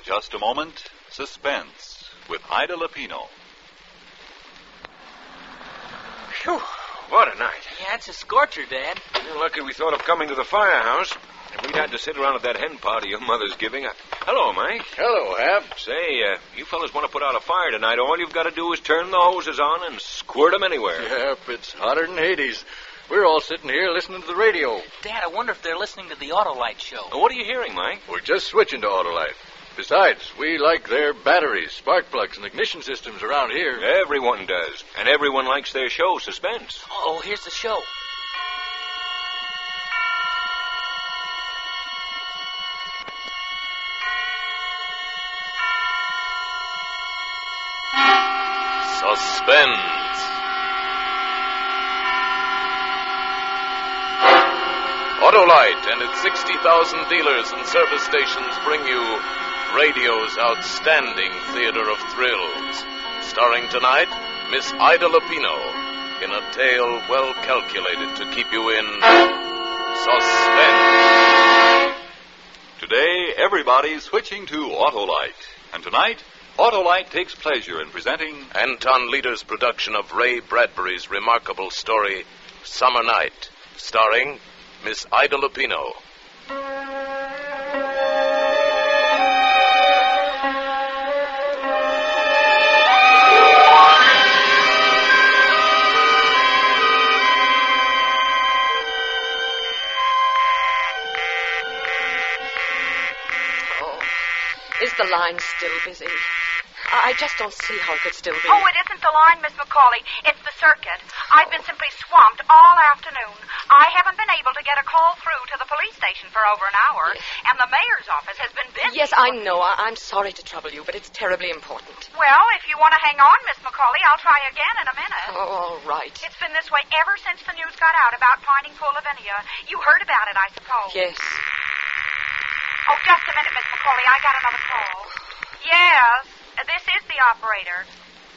just a moment, Suspense with Ida Lupino. Phew, what a night. Yeah, it's a scorcher, Dad. You're lucky we thought of coming to the firehouse. If we'd had to sit around at that hen party your mother's giving. Hello, Mike. Hello, Hap. Say, you fellas want to put out a fire tonight, all you've got to do is turn the hoses on and squirt them anywhere. Yep, it's hotter than Hades. We're all sitting here listening to the radio. Dad, I wonder if they're listening to the Autolite show. What are you hearing, Mike? We're just switching to Autolite. Besides, we like their batteries, spark plugs, and ignition systems around here. Everyone does. And everyone likes their show, Suspense. Oh, here's the show. Suspense. Autolite and its 60,000 dealers and service stations bring you radio's outstanding theater of thrills. Starring tonight, Miss Ida Lupino, in a tale well calculated to keep you in suspense. Today, everybody's switching to Autolite. And tonight, Autolite takes pleasure in presenting Anton Leader's production of Ray Bradbury's remarkable story, Summer Night, starring Miss Ida Lupino. Is the line still busy? I just don't see how it could still be. Oh, it isn't the line, Miss McCauley. It's the circuit. I've been simply swamped all afternoon. I haven't been able to get a call through to the police station for over an hour, and the mayor's office has been busy. Yes, I know. I'm sorry to trouble you, but it's terribly important. Well, if you want to hang on, Miss McCauley, I'll try again in a minute. Oh, all right. It's been this way ever since the news got out about finding poor Lavinia. You heard about it, I suppose. Yes. Oh, just a minute, Miss McCauley. I got another call. Yes, this is the operator.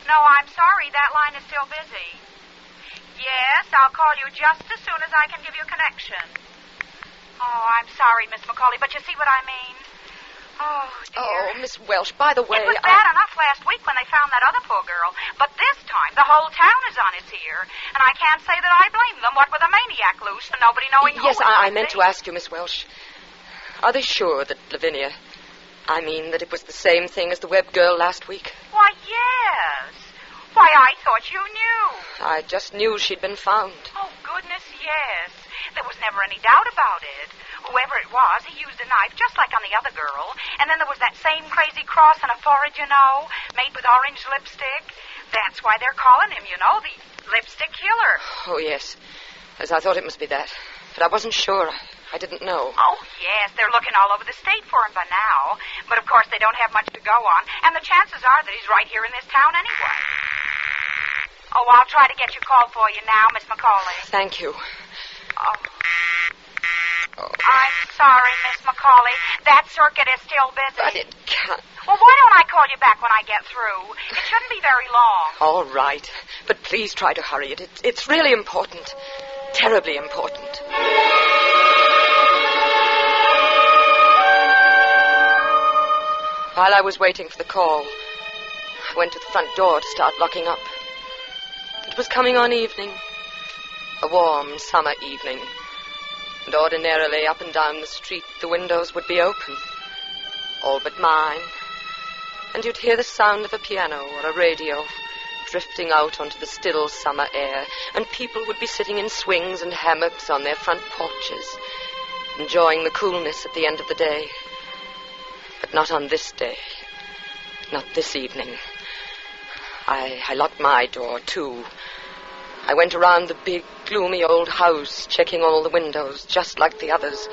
No, I'm sorry. That line is still busy. Yes, I'll call you just as soon as I can give you a connection. Oh, I'm sorry, Miss McCauley, but you see what I mean? Oh, dear. Oh, Miss Welsh, by the way... It was bad enough last week when they found that other poor girl, but this time the whole town is on its ear, and I can't say that I blame them, what with a maniac loose and nobody knowing who Yes, it I might meant be. to ask you, Miss Welsh. Are they sure that Lavinia... I mean, that it was the same thing as the Webb girl last week? Why, yes. Why, I thought you knew. I just knew she'd been found. Oh, goodness, yes. There was never any doubt about it. Whoever it was, he used a knife just like on the other girl. And then there was that same crazy cross on a forehead, you know, made with orange lipstick. That's why they're calling him, you know, the lipstick killer. Oh, yes. As I thought it must be that. But I wasn't sure. I didn't know. Oh, yes, they're looking all over the state for him by now. But, of course, they don't have much to go on. And the chances are that he's right here in this town anyway. Oh, I'll try to get your call for you now, Miss McCauley. Thank you. Oh. I'm sorry, Miss McCauley. That circuit is still busy. But it can't... Well, why don't I call you back when I get through? It shouldn't be very long. All right. But please try to hurry it. It's really important. Terribly important. While I was waiting for the call, I went to the front door to start locking up. It was coming on evening, a warm summer evening, and ordinarily up and down the street the windows would be open, all but mine, and you'd hear the sound of a piano or a radio drifting out onto the still summer air, and people would be sitting in swings and hammocks on their front porches, enjoying the coolness at the end of the day. But not on this day. Not this evening. I locked my door, too. I went around the big, gloomy old house, checking all the windows, just like the others.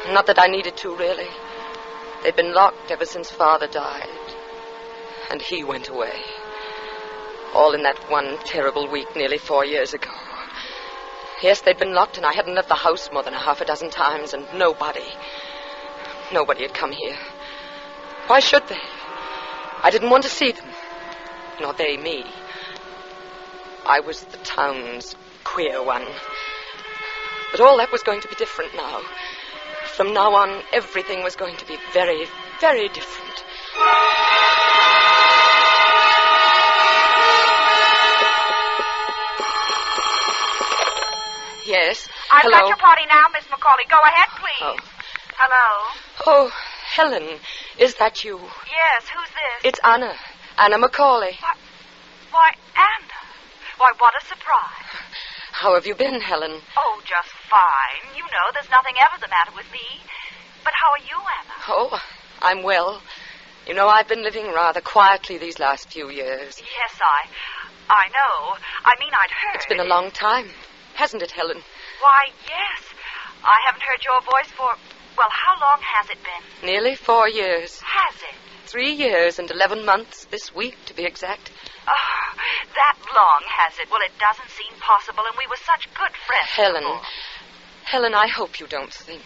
Not that I needed to, really. They'd been locked ever since Father died. And he went away. All in that one terrible week nearly 4 years ago. Yes, they'd been locked, and I hadn't left the house more than half a dozen times, and nobody had come here. Why should they? I didn't want to see them. Nor they me. I was the town's queer one. But all that was going to be different now. From now on, everything was going to be very, very different. Yes. I've Hello. got your party now, Miss McCauley. Go ahead, please. Oh. Hello? Oh, Helen, is that you? Yes, who's this? It's Anna. Anna McCauley. Why, Anna. Why, what a surprise. How have you been, Helen? Oh, just fine. You know, there's nothing ever the matter with me. But how are you, Anna? Oh, I'm well. You know, I've been living rather quietly these last few years. Yes, I know. I mean, I'd heard. It's been a long time, hasn't it, Helen? Why, yes. I haven't heard your voice for, well, how long has it been? Nearly 4 years. Has it? 3 years and 11 months this week, to be exact. Oh, that long has it? Well, it doesn't seem possible, and we were such good friends. Helen, I hope you don't think.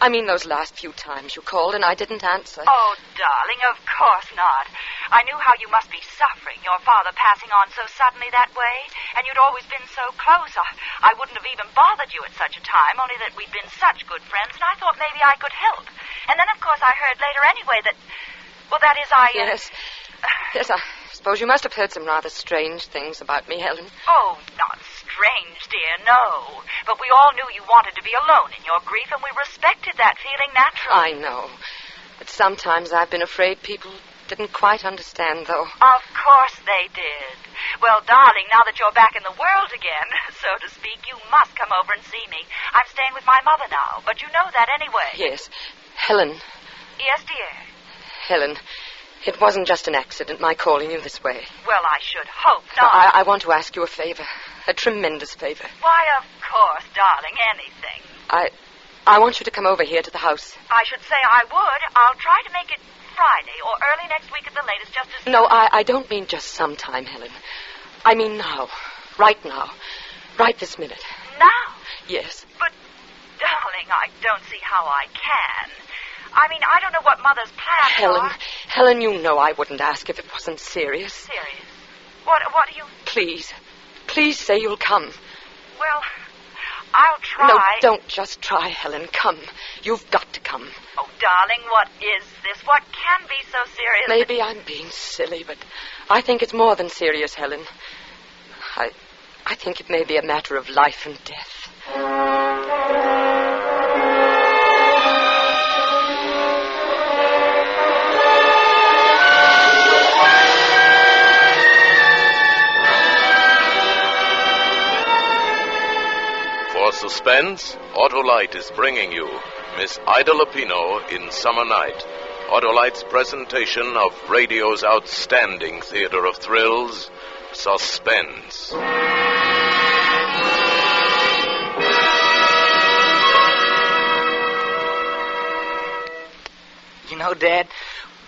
I mean, those last few times you called and I didn't answer. Oh, darling, of course not. I knew how you must be suffering, your father passing on so suddenly that way, and you'd always been so close. I wouldn't have even bothered you at such a time, only that we'd been such good friends, and I thought maybe I could help. And then, of course, I heard later anyway that, well, that is, Yes, I suppose you must have heard some rather strange things about me, Helen. Oh, not strange, dear, no. But we all knew you wanted to be alone in your grief, and we respected that feeling naturally. I know. But sometimes I've been afraid people didn't quite understand, though. Of course they did. Well, darling, now that you're back in the world again, so to speak, you must come over and see me. I'm staying with my mother now, but you know that anyway. Yes. Helen. Yes, dear. Helen, it wasn't just an accident, my calling you this way. Well, I should hope not. I want to ask you a favor. A tremendous favor. Why, of course, darling, anything. I want you to come over here to the house. I should say I would. I'll try to make it Friday or early next week at the latest, just as... No, I don't mean just sometime, Helen. I mean now. Right now. Right this minute. Now? Yes. But, darling, I don't see how I can. I mean, I don't know what Mother's plans are. Helen, you know I wouldn't ask if it wasn't serious. Serious? What do you... Please say you'll come. Well, I'll try. No, don't just try, Helen. Come. You've got to come. Oh, darling, what is this? What can be so serious? Maybe I'm being silly, but I think it's more than serious, Helen. I think it may be a matter of life and death. For Suspense, Autolite is bringing you Miss Ida Lupino in Summer Night. Autolite's presentation of radio's outstanding theater of thrills, Suspense. You know, Dad,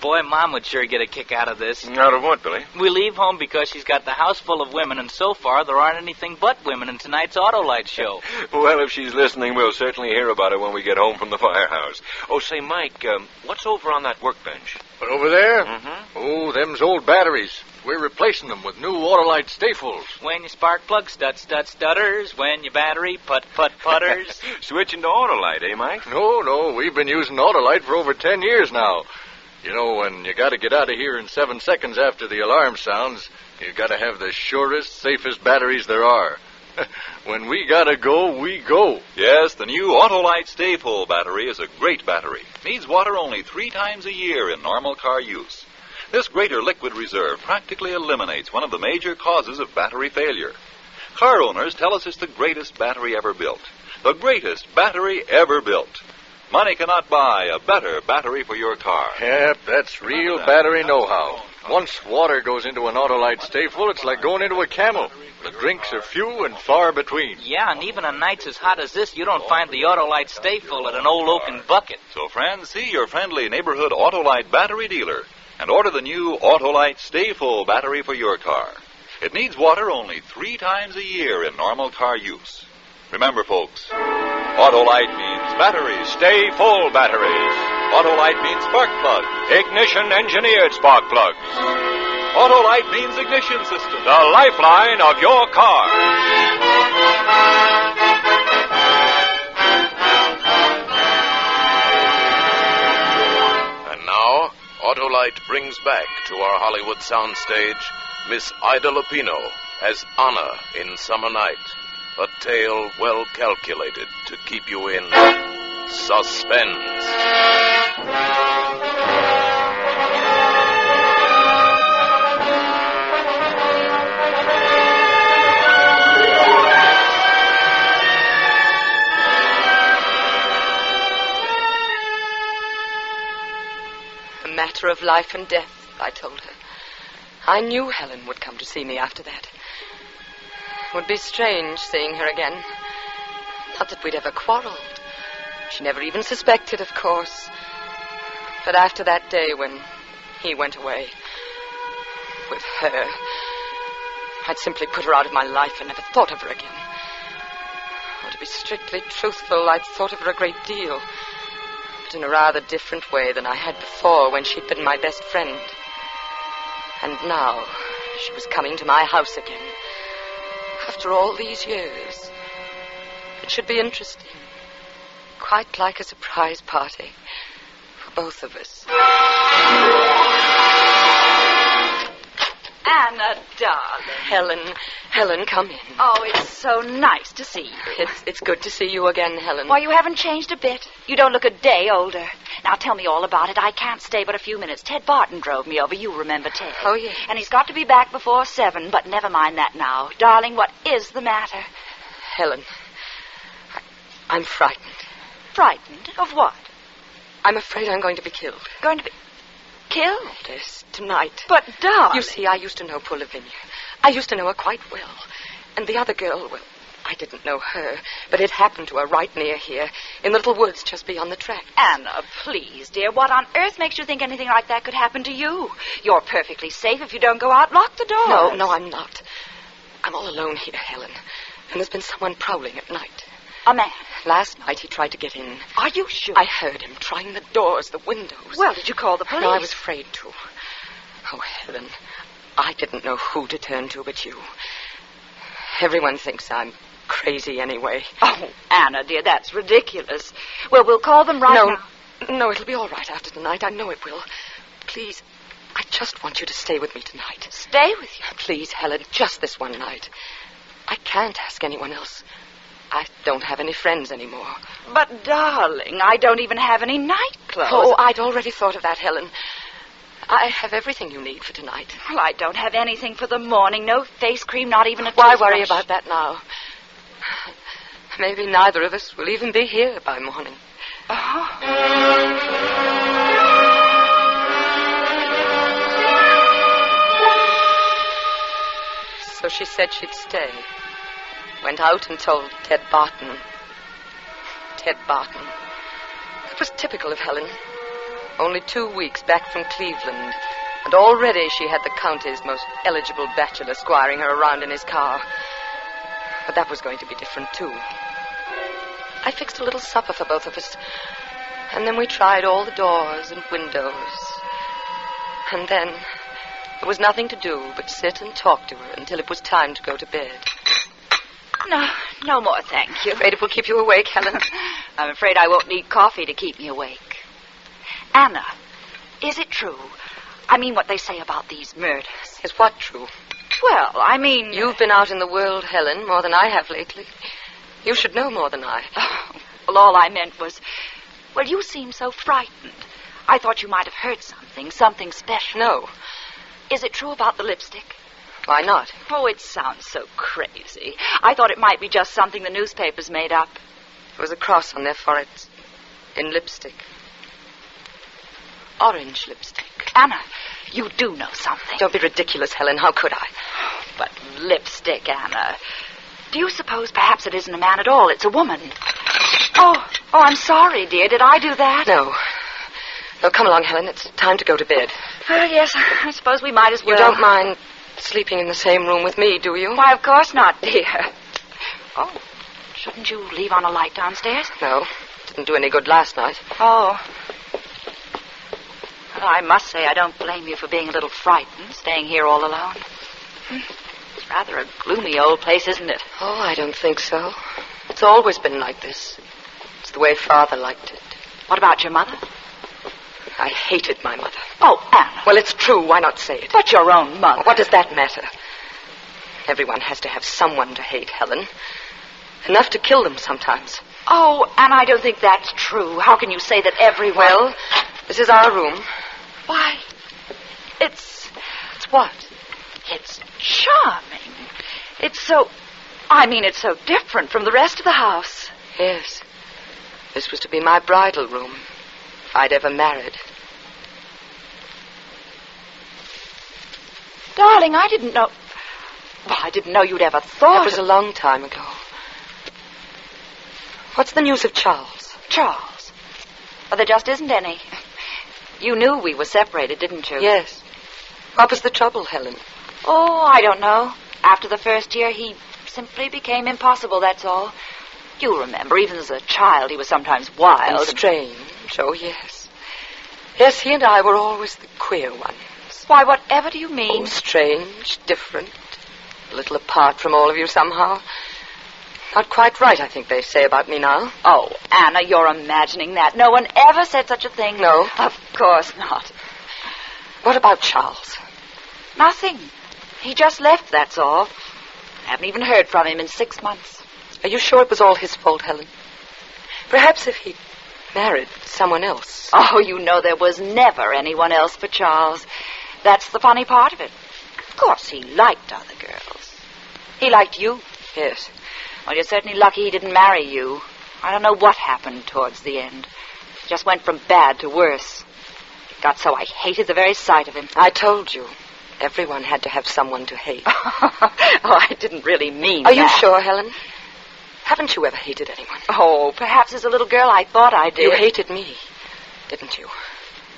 boy, Mom would sure get a kick out of this. Out of what, Billy? We leave home because she's got the house full of women, and so far there aren't anything but women in tonight's Autolite show. Well, if she's listening, we'll certainly hear about it when we get home from the firehouse. Oh, say, Mike, what's over on that workbench? But over there? Mm-hmm. Oh, them's old batteries. We're replacing them with new Autolite stayfuls. When your spark plug stutters, when your battery putters. Switching to Autolite, eh, Mike? No, we've been using Autolite for over 10 years now. You know, when you got to get out of here in 7 seconds after the alarm sounds, you got to have the surest, safest batteries there are. When we got to go, we go. Yes, the new Autolite Stay Full battery is a great battery. Needs water only 3 times a year in normal car use. This greater liquid reserve practically eliminates one of the major causes of battery failure. Car owners tell us it's the greatest battery ever built. The greatest battery ever built. Money cannot buy a better battery for your car. Yep, that's real battery know-how. Once water goes into an Autolite Stayful, it's like going into a camel. The drinks are few and far between. Yeah, and even on nights as hot as this, you don't find the Autolite Stay Full at an old oaken bucket. So, friends, see your friendly neighborhood Autolite battery dealer and order the new Autolite Stay Full battery for your car. It needs water only 3 times a year in normal car use. Remember, folks, Autolite means batteries. Stay full batteries. Autolite means spark plugs. Ignition-engineered spark plugs. Autolite means ignition system. The lifeline of your car. And now, Autolite brings back to our Hollywood soundstage Miss Ida Lupino as Anna in Summer Night, a tale well calculated to keep you in suspense. A matter of life and death, I told her. I knew Helen would come to see me after that. It would be strange seeing her again. Not that we'd ever quarreled. She never even suspected, of course. But after that day when he went away with her, I'd simply put her out of my life and never thought of her again. Or to be strictly truthful, I'd thought of her a great deal. But in a rather different way than I had before when she'd been my best friend. And now she was coming to my house again. After all these years. It should be interesting. Quite like a surprise party for both of us. Anna, darling. Helen, come in. Oh, it's so nice to see you. It's good to see you again, Helen. Why, you haven't changed a bit. You don't look a day older. Now, tell me all about it. I can't stay but a few minutes. Ted Barton drove me over. You remember Ted. Oh, yes. And he's got to be back before 7, but never mind that now. Darling, what is the matter? Helen, I'm frightened. Frightened? Of what? I'm afraid I'm going to be killed. Going to be killed? Yes, tonight. But, darling... You see, I used to know poor Lavinia. I used to know her quite well. And the other girl, well, I didn't know her, but it happened to her right near here, in the little woods just beyond the track. Anna, please, dear, what on earth makes you think anything like that could happen to you? You're perfectly safe if you don't go out. Lock the door. No, I'm not. I'm all alone here, Helen. And there's been someone prowling at night. A man? Last night he tried to get in. Are you sure? I heard him trying the doors, the windows. Well, did you call the police? No, I was afraid to. Oh, Helen, I didn't know who to turn to but you. Everyone thinks I'm crazy anyway. Oh, Anna, dear, that's ridiculous. Well, we'll call them right now. No, it'll be all right after tonight. I know it will. Please, I just want you to stay with me tonight. Stay with you? Please, Helen, just this one night. I can't ask anyone else. I don't have any friends anymore. But, darling, I don't even have any nightclothes. Oh, I'd already thought of that, Helen. I have everything you need for tonight. Well, I don't have anything for the morning. No face cream, not even a Why toothbrush. worry about that now? Maybe neither of us will even be here by morning. So she said she'd stay. Went out and told Ted Barton. Ted Barton. It was typical of Helen. Only 2 weeks back from Cleveland, and already she had the county's most eligible bachelor squiring her around in his car. But that was going to be different, too. I fixed a little supper for both of us, and then we tried all the doors and windows. And then there was nothing to do but sit and talk to her until it was time to go to bed. No more, thank you. Afraid it will keep you awake, Helen? I'm afraid I won't need coffee to keep me awake. Anna, is it true? I mean what they say about these murders. Is what true? Well, I mean... You've been out in the world, Helen, more than I have lately. You should know more than I. Oh, well, all I meant was... Well, you seem so frightened. I thought you might have heard something special. No. Is it true about the lipstick? Why not? Oh, it sounds so crazy. I thought it might be just something the newspapers made up. There was a cross on their foreheads. In lipstick. Orange lipstick. Anna, you do know something. Don't be ridiculous, Helen. How could I? But lipstick, Anna. Do you suppose perhaps it isn't a man at all? It's a woman. Oh, I'm sorry, dear. Did I do that? No. No, come along, Helen. It's time to go to bed. Yes, I suppose we might as well. You don't mind sleeping in the same room with me, do you? Why, of course not, dear. Oh, shouldn't you leave on a light downstairs? No. Didn't do any good last night. Oh. Well, I must say I don't blame you for being a little frightened, staying here all alone. It's rather a gloomy old place, isn't it? Oh, I don't think so. It's always been like this. It's the way Father liked it. What about your mother? I hated my mother. Oh, Anna. Well, it's true. Why not say it? But your own mother. What does that matter? Everyone has to have someone to hate, Helen. Enough to kill them sometimes. Oh, Anna, I don't think that's true. How can you say that everyone... Well, this is our room. Why, it's what? It's charming. It's so different from the rest of the house. Yes. This was to be my bridal room, if I'd ever married. Darling, I didn't know... Well, I didn't know you'd ever thought... That was a long time ago. What's the news of Charles? Charles? Well, there just isn't any. You knew we were separated, didn't you? Yes. What was the trouble, Helen? Oh, I don't know. After the first year, he simply became impossible, that's all. You remember, even as a child, he was sometimes wild. And strange. Oh, yes. Yes, he and I were always the queer ones. Why, whatever do you mean? Oh, strange, different, a little apart from all of you somehow. Not quite right, I think they say about me now. Oh, Anna, you're imagining that. No one ever said such a thing. No? Of course not. What about Charles? Nothing. He just left, that's all. Haven't even heard from him in 6 months. Are you sure it was all his fault, Helen? Perhaps if he married someone else. Oh, you know there was never anyone else for Charles. That's the funny part of it. Of course, he liked other girls. He liked you. Yes. Well, you're certainly lucky he didn't marry you. I don't know what happened towards the end. It just went from bad to worse. It got so I hated the very sight of him. I told you. Everyone had to have someone to hate. Oh, I didn't really mean Are that. you sure, Helen? Haven't you ever hated anyone? Oh, perhaps as a little girl I thought I did. You hated me, didn't you?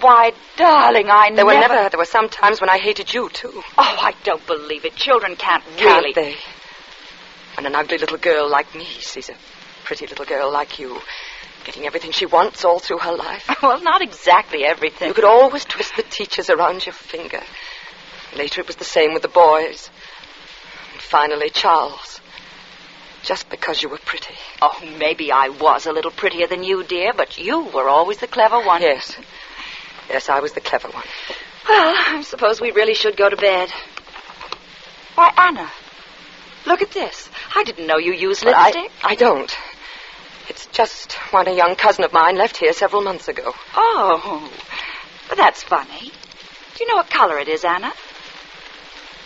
Why, darling, There were some times when I hated you, too. Oh, I don't believe it. Children can't Can't really... they? When an ugly little girl like me sees a pretty little girl like you getting everything she wants all through her life. Well, not exactly everything. You could always twist the teachers around your finger. Later it was the same with the boys. And finally, Charles. Just because you were pretty. Oh, maybe I was a little prettier than you, dear, but you were always the clever one. Yes. Yes, I was the clever one. Well, I suppose we really should go to bed. Why, Anna, look at this. I didn't know you used lipstick. I don't. It's just one a young cousin of mine left here several months ago. Oh, but that's funny. Do you know what color it is, Anna?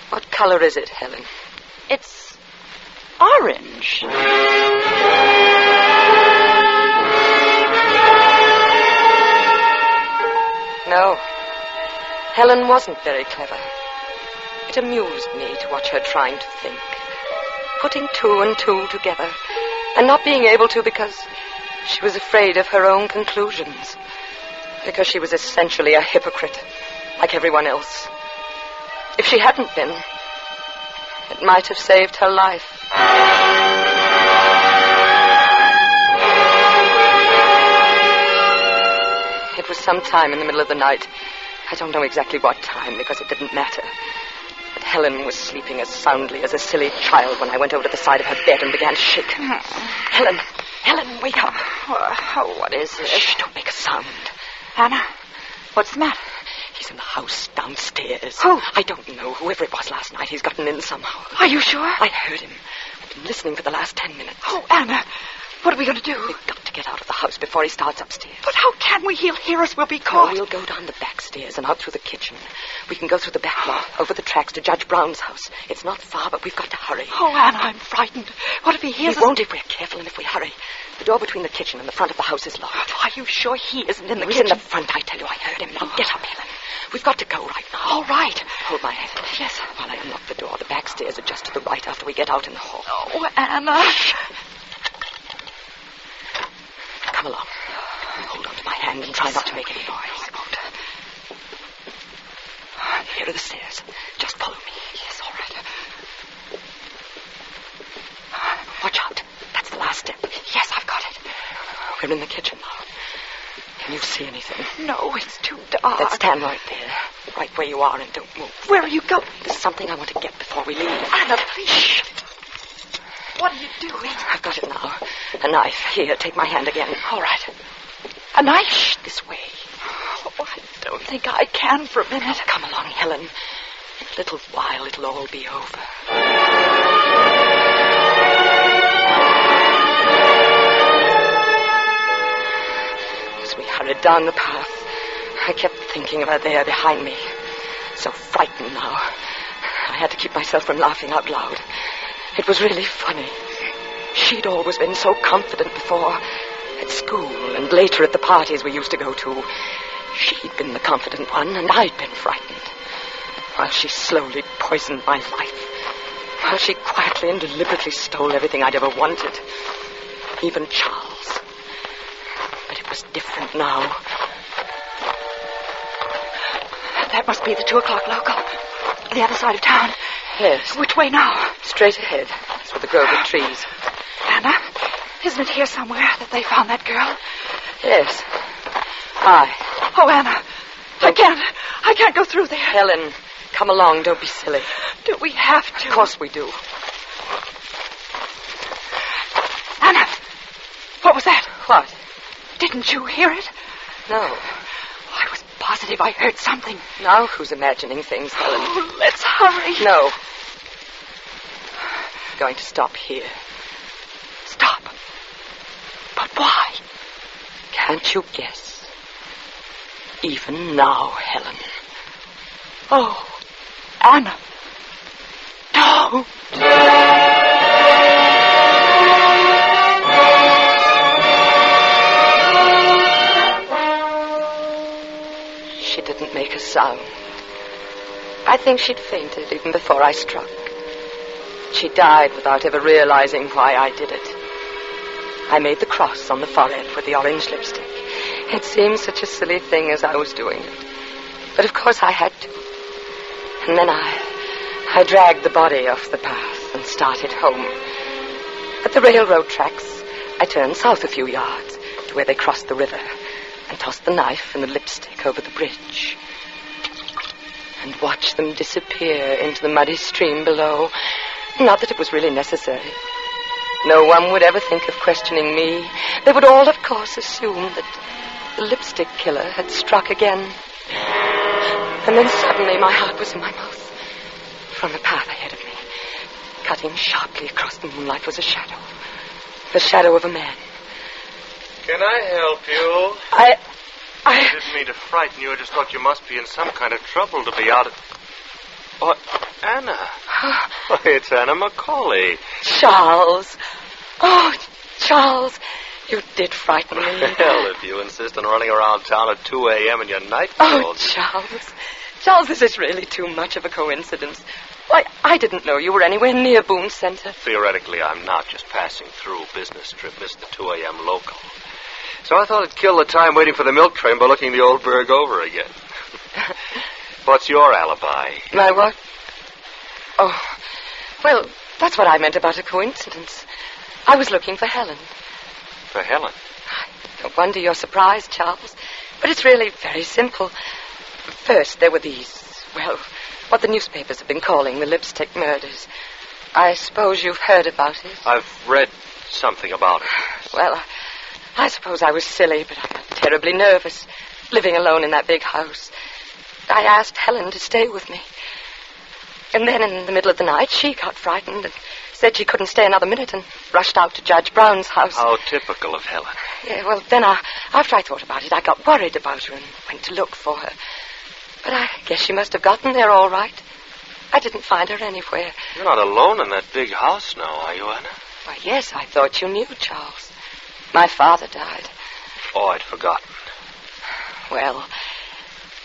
What color is it, Helen? It's orange. No. Helen wasn't very clever. It amused me to watch her trying to think. Putting two and two together. And not being able to because she was afraid of her own conclusions. Because she was essentially a hypocrite, like everyone else. If she hadn't been, it might have saved her life. It was sometime in the middle of the night. I don't know exactly what time, because it didn't matter. But Helen was sleeping as soundly as a silly child when I went over to the side of her bed and began to shake her. Helen, wake up. Oh, what is this? Shh, don't make a sound. Anna, what's the matter? He's in the house downstairs. Who? I don't know. Whoever it was last night, he's gotten in somehow. Are you sure? I heard him. I've been listening for the last 10 minutes. Oh, Anna, what are we going to do? We've got to get out of the house before he starts upstairs. But how can we? He'll hear us. We'll be caught. No, we'll go down the back stairs and out through the kitchen. We can go through the back lot, over the tracks to Judge Brown's house. It's not far, but we've got to hurry. Oh, Anna, I'm frightened. What if he hears us? He won't if we're careful and if we hurry. The door between the kitchen and the front of the house is locked. Are you sure he isn't in the He's kitchen? in the front, I tell you. I heard him. Now get up, Helen. We've got to go right now. All right. Hold my hand. Yes. While I unlock the door, the back stairs are just to the right after we get out in the hall. Oh, Anna. Come along. Hold on to my hand and try not to make any noise. I won't. Here are the stairs. Just follow me. Yes, all right. Watch out. That's the last step. Yes, I've got it. We're in the kitchen now. Can you see anything? No, it's too dark. Then stand right there. Right where you are and don't move. Where are you going? There's something I want to get before we leave. Anna, please. What are you doing? I've got it now. A knife. Here, take my hand again. All right. A knife? Shh, this way. Oh, I don't think I can for a minute. Come along, Helen. In a little while, it'll all be over. As we hurried down the path, I kept thinking of her there behind me. So frightened now. I had to keep myself from laughing out loud. It was really funny. She'd always been so confident before. At school and later at the parties we used to go to. She'd been the confident one and I'd been frightened. While she slowly poisoned my life. While she quietly and deliberately stole everything I'd ever wanted. Even Charles. But it was different now. That must be the 2 o'clock local. The other side of town. Yes. Which way now? Straight ahead. That's where the grove of trees. Anna, isn't it here somewhere that they found that girl? Yes. Hi. Oh, Anna, I can't go through there. Helen, come along. Don't be silly. Do we have to? Of course we do. Anna, what was that? What? Didn't you hear it? No. I was positive I heard something. Now who's imagining things, Helen? Oh, let's hurry. No. I'm going to stop here. Stop. But why? Can't you guess? Even now, Helen. Oh, Anna. No. She didn't make a sound. I think she'd fainted even before I struck. She died without ever realizing why I did it. I made the cross on the forehead with the orange lipstick. It seemed such a silly thing as I was doing it. But of course I had to. And then I dragged the body off the path and started home. At the railroad tracks, I turned south a few yards to where they crossed the river and tossed the knife and the lipstick over the bridge. And watched them disappear into the muddy stream below. Not that it was really necessary. No one would ever think of questioning me. They would all, of course, assume that the lipstick killer had struck again. And then suddenly my heart was in my mouth. From the path ahead of me, cutting sharply across the moonlight, was a shadow. The shadow of a man. Can I help you? I didn't mean to frighten you. I just thought you must be in some kind of trouble to be out of... Oh, Anna. Why, it's Anna Macaulay. Charles. Oh, Charles. You did frighten me. Well, if you insist on running around town at 2 a.m. in your night Oh, clothes. Charles. Charles, this is really too much of a coincidence. Why, I didn't know you were anywhere near Boone Center. Theoretically, I'm not just passing through. Business trip. Missed the 2 a.m. local. So I thought I'd kill the time waiting for the milk train by looking the old burg over again. What's your alibi? My what? Oh, well, that's what I meant about a coincidence. I was looking for Helen. For Helen? No wonder you're surprised, Charles. But it's really very simple. First, there were these, well, what the newspapers have been calling the lipstick murders. I suppose you've heard about it. I've read something about it. Well, I suppose I was silly, but I got terribly nervous, living alone in that big house. I asked Helen to stay with me. And then in the middle of the night, she got frightened and said she couldn't stay another minute and rushed out to Judge Brown's house. How typical of Helen. Yeah, well, then after I thought about it, I got worried about her and went to look for her. But I guess she must have gotten there all right. I didn't find her anywhere. You're not alone in that big house now, are you, Anna? Why, yes, I thought you knew, Charles. My father died. Oh, I'd forgotten. Well,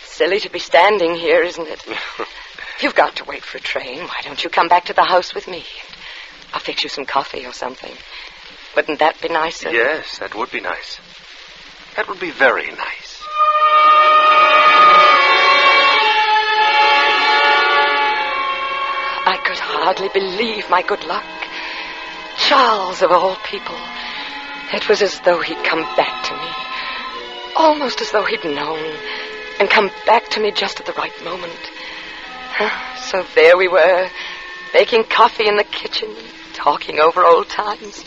silly to be standing here, isn't it? If you've got to wait for a train, why don't you come back to the house with me? I'll fix you some coffee or something. Wouldn't that be nicer? Yes, that would be nice. That would be very nice. I could hardly believe my good luck. Charles, of all people. It was as though he'd come back to me. Almost as though he'd known and come back to me just at the right moment. So there we were, making coffee in the kitchen, talking over old times.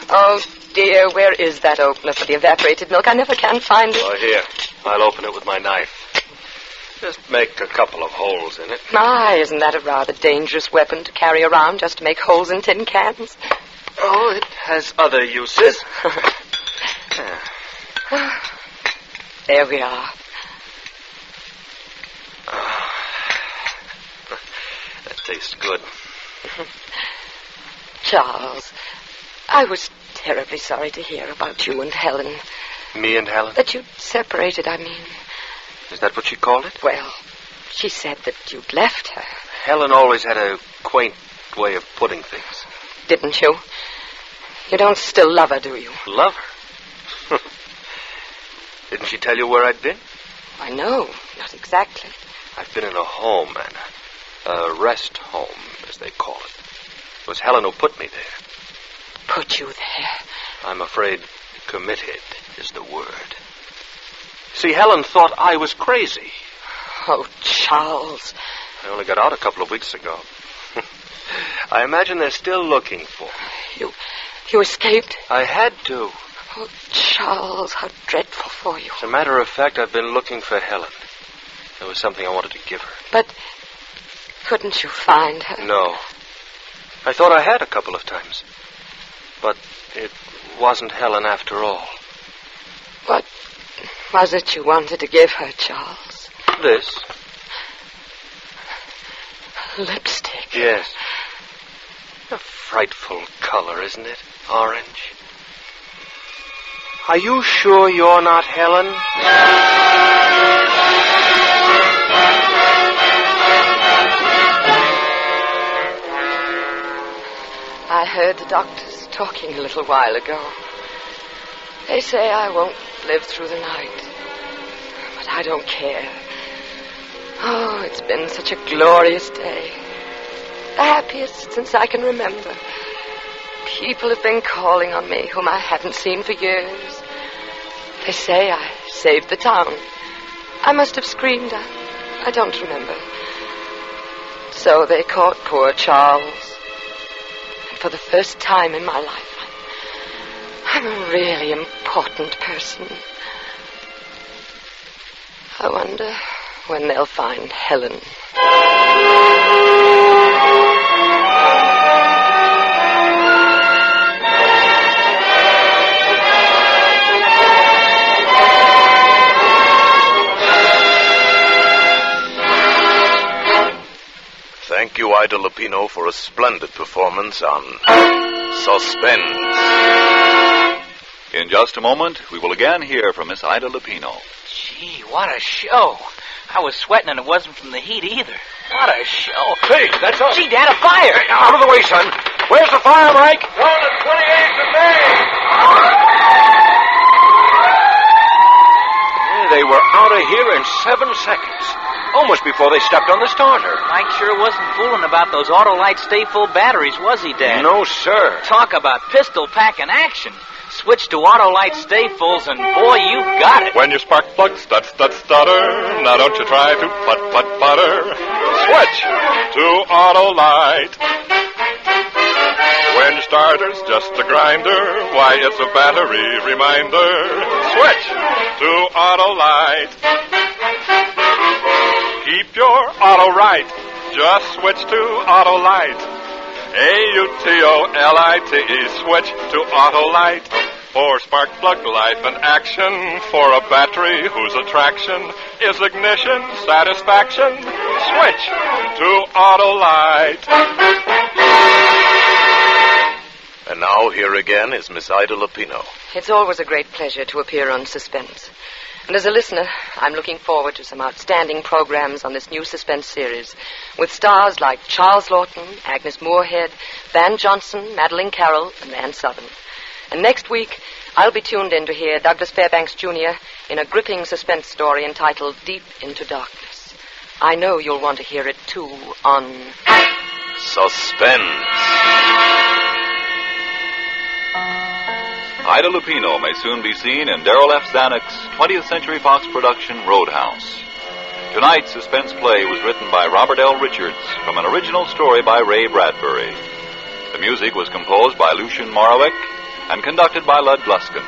Oh, dear, where is that opener for the evaporated milk? I never can find it. Oh, here. I'll open it with my knife. Just make a couple of holes in it. My, isn't that a rather dangerous weapon to carry around just to make holes in tin cans? Oh, it has other uses. There we are. That tastes good. Charles, I was terribly sorry to hear about you and Helen. Me and Helen? That you'd separated, I mean. Is that what she called it? Well, she said that you'd left her. Helen always had a quaint way of putting things. Didn't you? You don't still love her, do you? Love her? Didn't she tell you where I'd been? I know, not exactly. I've been in a home, Anna. A rest home, as they call it. It was Helen who put me there. Put you there? I'm afraid committed is the word. See, Helen thought I was crazy. Oh, Charles. I only got out a couple of weeks ago. I imagine they're still looking for me. You escaped? I had to. Oh, Charles, how dreadful for you. As a matter of fact, I've been looking for Helen. There was something I wanted to give her. But couldn't you find her? No. I thought I had a couple of times. But it wasn't Helen after all. What was it you wanted to give her, Charles? This. Lipstick. Yes. A frightful color, isn't it? Orange. Are you sure you're not Helen? I heard the doctors talking a little while ago. They say I won't live through the night. But I don't care. Oh, it's been such a glorious day. The happiest since I can remember. People have been calling on me whom I haven't seen for years. They say I saved the town. I must have screamed. I don't remember. So they caught poor Charles. And for the first time in my life, I'm a really important person. I wonder when they'll find Helen. Thank you, Ida Lupino, for a splendid performance on Suspense. In just a moment, we will again hear from Miss Ida Lupino. Gee, what a show. I was sweating and it wasn't from the heat either. What a show. Hey, that's us. Gee, Dad, a fire. Hey, out of the way, son. Where's the fire, Mike? Down at 28th and Main. They were out of here in 7 seconds. Almost before they stepped on the starter. Mike sure wasn't fooling about those Autolite stay-full batteries, was he, Dad? No, sir. Talk about pistol-packing action. Switch to Autolite stay-fulls, and boy, you got it. When your spark plug stutter, now don't you try to putter. Switch to Autolite. When your starter's just a grinder, why, it's a battery reminder. Switch to Autolite. Keep your auto right. Just switch to Autolite. Autolite. Switch to Autolite. For spark plug life and action. For a battery whose attraction is ignition satisfaction. Switch to Autolite. And now, here again is Miss Ida Lupino. It's always a great pleasure to appear on Suspense. And as a listener, I'm looking forward to some outstanding programs on this new Suspense series, with stars like Charles Lawton, Agnes Moorehead, Van Johnson, Madeline Carroll, and Ann Southern. And next week, I'll be tuned in to hear Douglas Fairbanks Jr. in a gripping suspense story entitled Deep into Darkness. I know you'll want to hear it, too, on Suspense. Ida Lupino may soon be seen in Darrell F. Zanuck's 20th Century Fox production, Roadhouse. Tonight's suspense play was written by Robert L. Richards from an original story by Ray Bradbury. The music was composed by Lucien Moraweck and conducted by Lud Gluskin.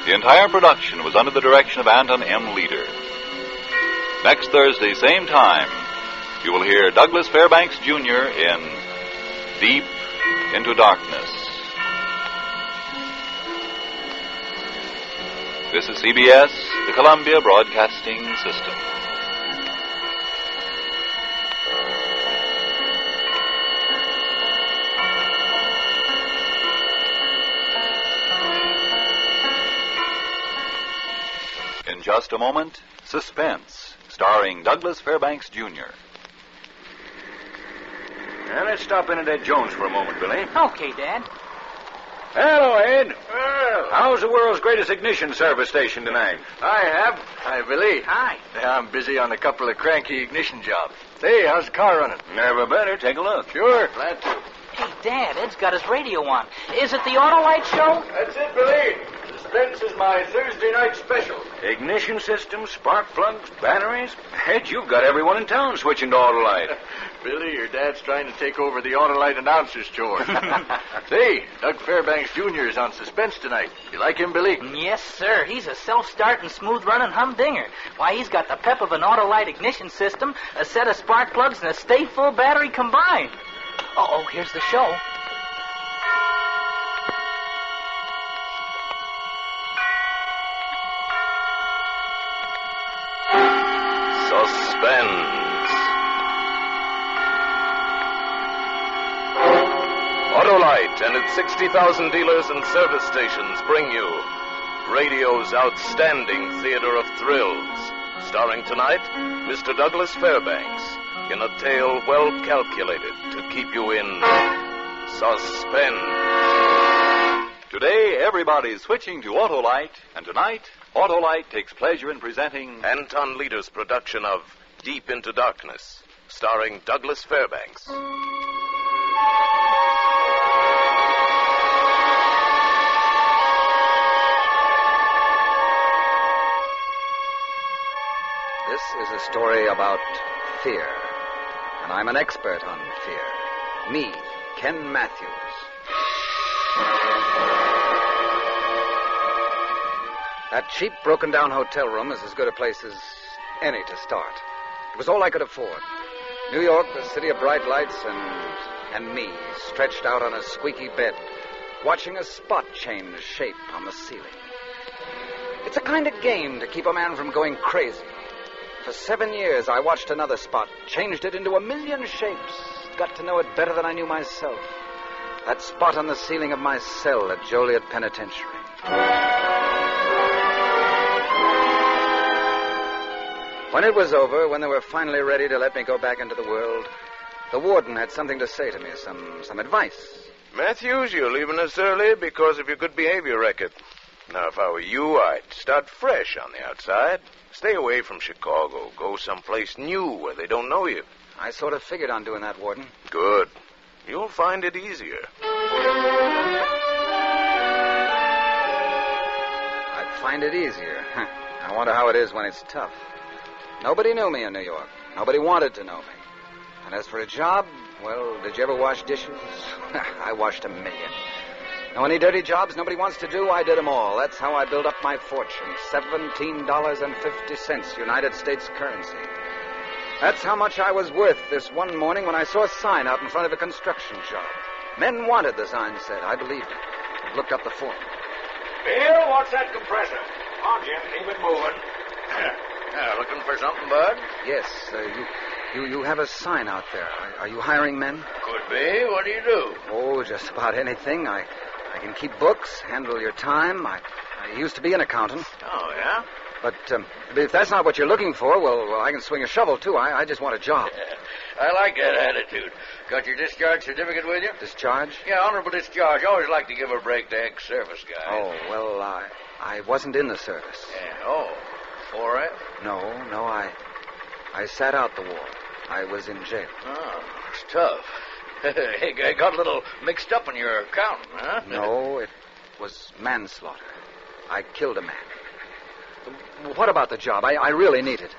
The entire production was under the direction of Anton M. Leader. Next Thursday, same time, you will hear Douglas Fairbanks Jr. in Deep into Darkness. This is CBS, the Columbia Broadcasting System. In just a moment, Suspense, starring Douglas Fairbanks Jr. Now, let's stop in at Ed Jones for a moment, Billy. Okay, Dad. Hello, Ed. Well, how's the world's greatest ignition service station tonight? Hi, Billy. Hi. I'm busy on a couple of cranky ignition jobs. Say, how's the car running? Never better. Take a look. Sure, glad to. Hey, Dad, Ed's got his radio on. Is it the Autolite show? That's it, Billy. Suspense is my Thursday night special. Ignition systems, spark plugs, batteries. Ed, you've got everyone in town switching to Autolite. Billy, your dad's trying to take over the Autolite announcer's chore. Say, Doug Fairbanks Jr. is on Suspense tonight. You like him, Billy? Yes, sir. He's a self-starting, smooth-running humdinger. Why, he's got the pep of an Autolite ignition system, a set of spark plugs, and a stay-full battery combined. Uh-oh, here's the show. Suspense. Autolite and its 60,000 dealers and service stations bring you radio's outstanding theater of thrills. Starring tonight, Mr. Douglas Fairbanks in a tale well calculated to keep you in suspense. Today, everybody's switching to Autolite, and tonight, Autolite takes pleasure in presenting Anton Leader's production of Deep into Darkness, starring Douglas Fairbanks. This is a story about fear, and I'm an expert on fear. Me, Ken Matthews. That cheap, broken-down hotel room is as good a place as any to start. It was all I could afford. New York, the city of bright lights, and me, stretched out on a squeaky bed, watching a spot change shape on the ceiling. It's a kind of game to keep a man from going crazy. For 7 years, I watched another spot, changed it into a million shapes, got to know it better than I knew myself. That spot on the ceiling of my cell at Joliet Penitentiary. When it was over, when they were finally ready to let me go back into the world, the warden had something to say to me, some advice. Matthews, you're leaving us early because of your good behavior record. Now, if I were you, I'd start fresh on the outside. Stay away from Chicago. Go someplace new where they don't know you. I sort of figured on doing that, Warden. Good. You'll find it easier. I'd find it easier. I wonder how it is when it's tough. Nobody knew me in New York. Nobody wanted to know me. And as for a job, well, did you ever wash dishes? I washed a million. Know any dirty jobs nobody wants to do? I did them all. That's how I built up my fortune. $17.50 United States currency. That's how much I was worth this one morning when I saw a sign out in front of a construction job. Men wanted, the sign said. I believed it. I looked up the form. Bill, what's that compressor? On, Jim. Keep it moving. Looking for something, Bud? Yes, you have a sign out there. Are you hiring men? Could be. What do you do? Oh, just about anything. I can keep books, handle your time. I used to be an accountant. Oh, yeah? But if that's not what you're looking for, well, I can swing a shovel, too. I just want a job. I like that attitude. Got your discharge certificate with you? Discharge? Yeah, honorable discharge. Always like to give a break to ex-service guys. Oh, well, I wasn't in the service. Yeah. Oh, 4F? No, I sat out the war. I was in jail. Oh, it's tough. Hey, I got a little mixed up in your accounting, huh? No, it was manslaughter. I killed a man. What about the job? I really need it.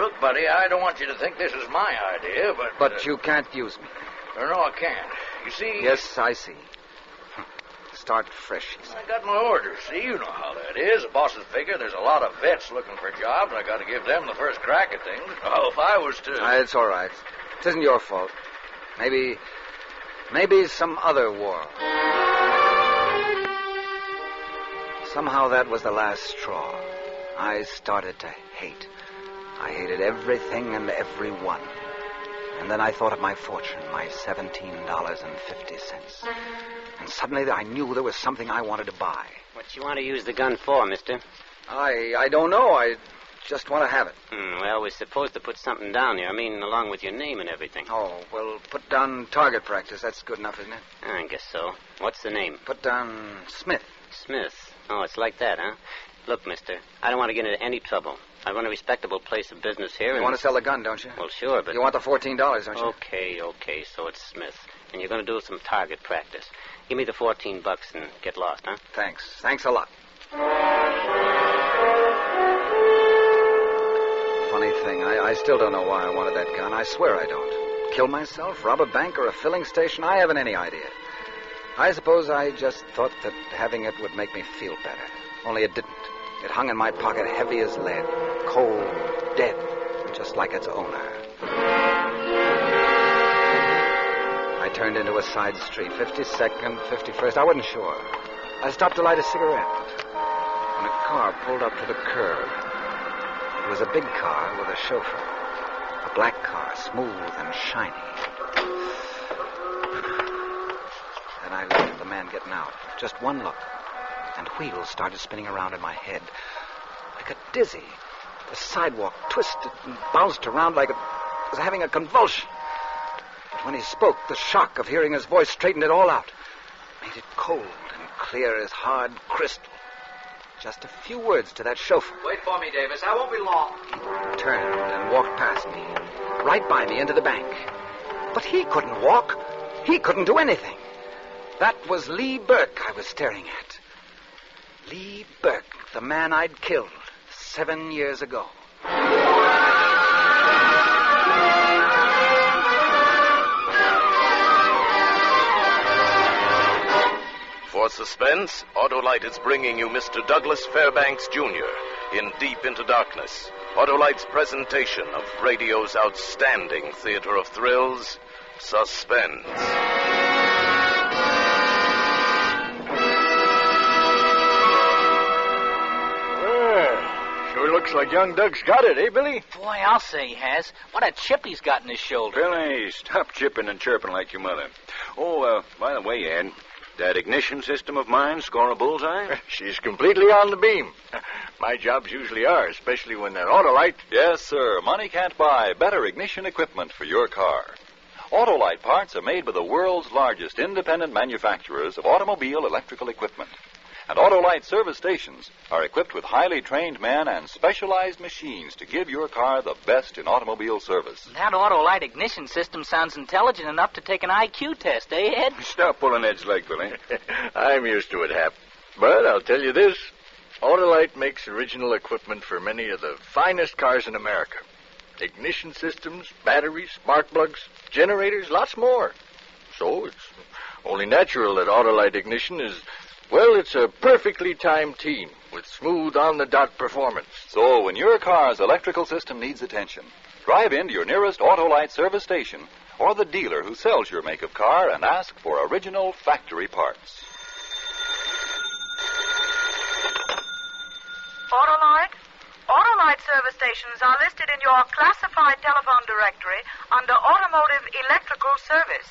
Look, buddy, I don't want you to think this is my idea, but... But you can't use me. No, I can't. You see... Yes, I see. start fresh, he said. I got my orders. See, you know how that is. The bosses figure there's a lot of vets looking for jobs, and I got to give them the first crack at things. Oh, if I was to... It's all right. It isn't your fault. Maybe some other war. Somehow that was the last straw. I started to hate. I hated everything and everyone. And then I thought of my fortune, my $17.50. And suddenly I knew there was something I wanted to buy. What you want to use the gun for, mister? I don't know. I just want to have it. Well, we're supposed to put something down here. I mean, along with your name and everything. Oh, well, put down target practice. That's good enough, isn't it? I guess so. What's the name? Put down Smith. Smith. Oh, it's like that, huh? Look, mister, I don't want to get into any trouble. I run a respectable place of business here. You want to sell the gun, don't you? Well, sure, but... You want the $14, don't you? Okay, so it's Smith. And you're going to do some target practice. Give me the $14 and get lost, huh? Thanks a lot. Funny thing, I still don't know why I wanted that gun. I swear I don't. Kill myself, rob a bank, or a filling station? I haven't any idea. I suppose I just thought that having it would make me feel better. Only it didn't. It hung in my pocket heavy as lead, cold, dead, just like its owner. I turned into a side street, 52nd, 51st, I wasn't sure. I stopped to light a cigarette when a car pulled up to the curb. It was a big car with a chauffeur. A black car, smooth and shiny. Then I looked at the man getting out. Just one look. And wheels started spinning around in my head. I got dizzy. The sidewalk twisted and bounced around like it was having a convulsion. But when he spoke, the shock of hearing his voice straightened it all out. Made it cold and clear as hard crystal. Just a few words to that chauffeur. Wait for me, Davis. I won't be long. He turned and walked past me, right by me into the bank. But he couldn't walk. He couldn't do anything. That was Lee Burke I was staring at. Lee Burke, the man I'd killed 7 years ago. For Suspense, Autolite is bringing you Mr. Douglas Fairbanks, Jr. in Deep into Darkness. Autolite's presentation of radio's outstanding theater of thrills, Suspense. Sure looks like young Doug's got it, eh, Billy? Boy, I'll say he has. What a chip he's got in his shoulder. Billy, stop chipping and chirping like your mother. Oh, by the way, Ed, that ignition system of mine score a bullseye? She's completely on the beam. My jobs usually are, especially when they're Autolite. Yes, sir. Money can't buy better ignition equipment for your car. Autolite parts are made by the world's largest independent manufacturers of automobile electrical equipment. And Autolite service stations are equipped with highly trained men and specialized machines to give your car the best in automobile service. That Autolite ignition system sounds intelligent enough to take an IQ test, eh, Ed? Stop pulling Ed's leg, Billy. I'm used to it, Hap. But I'll tell you this. Autolite makes original equipment for many of the finest cars in America. Ignition systems, batteries, spark plugs, generators, lots more. So it's only natural that Autolite ignition is... Well, it's a perfectly timed team with smooth on-the-dot performance. So when your car's electrical system needs attention, drive into your nearest Autolite service station or the dealer who sells your make of car and ask for original factory parts. Autolite service stations are listed in your classified telephone directory under Automotive Electrical Service.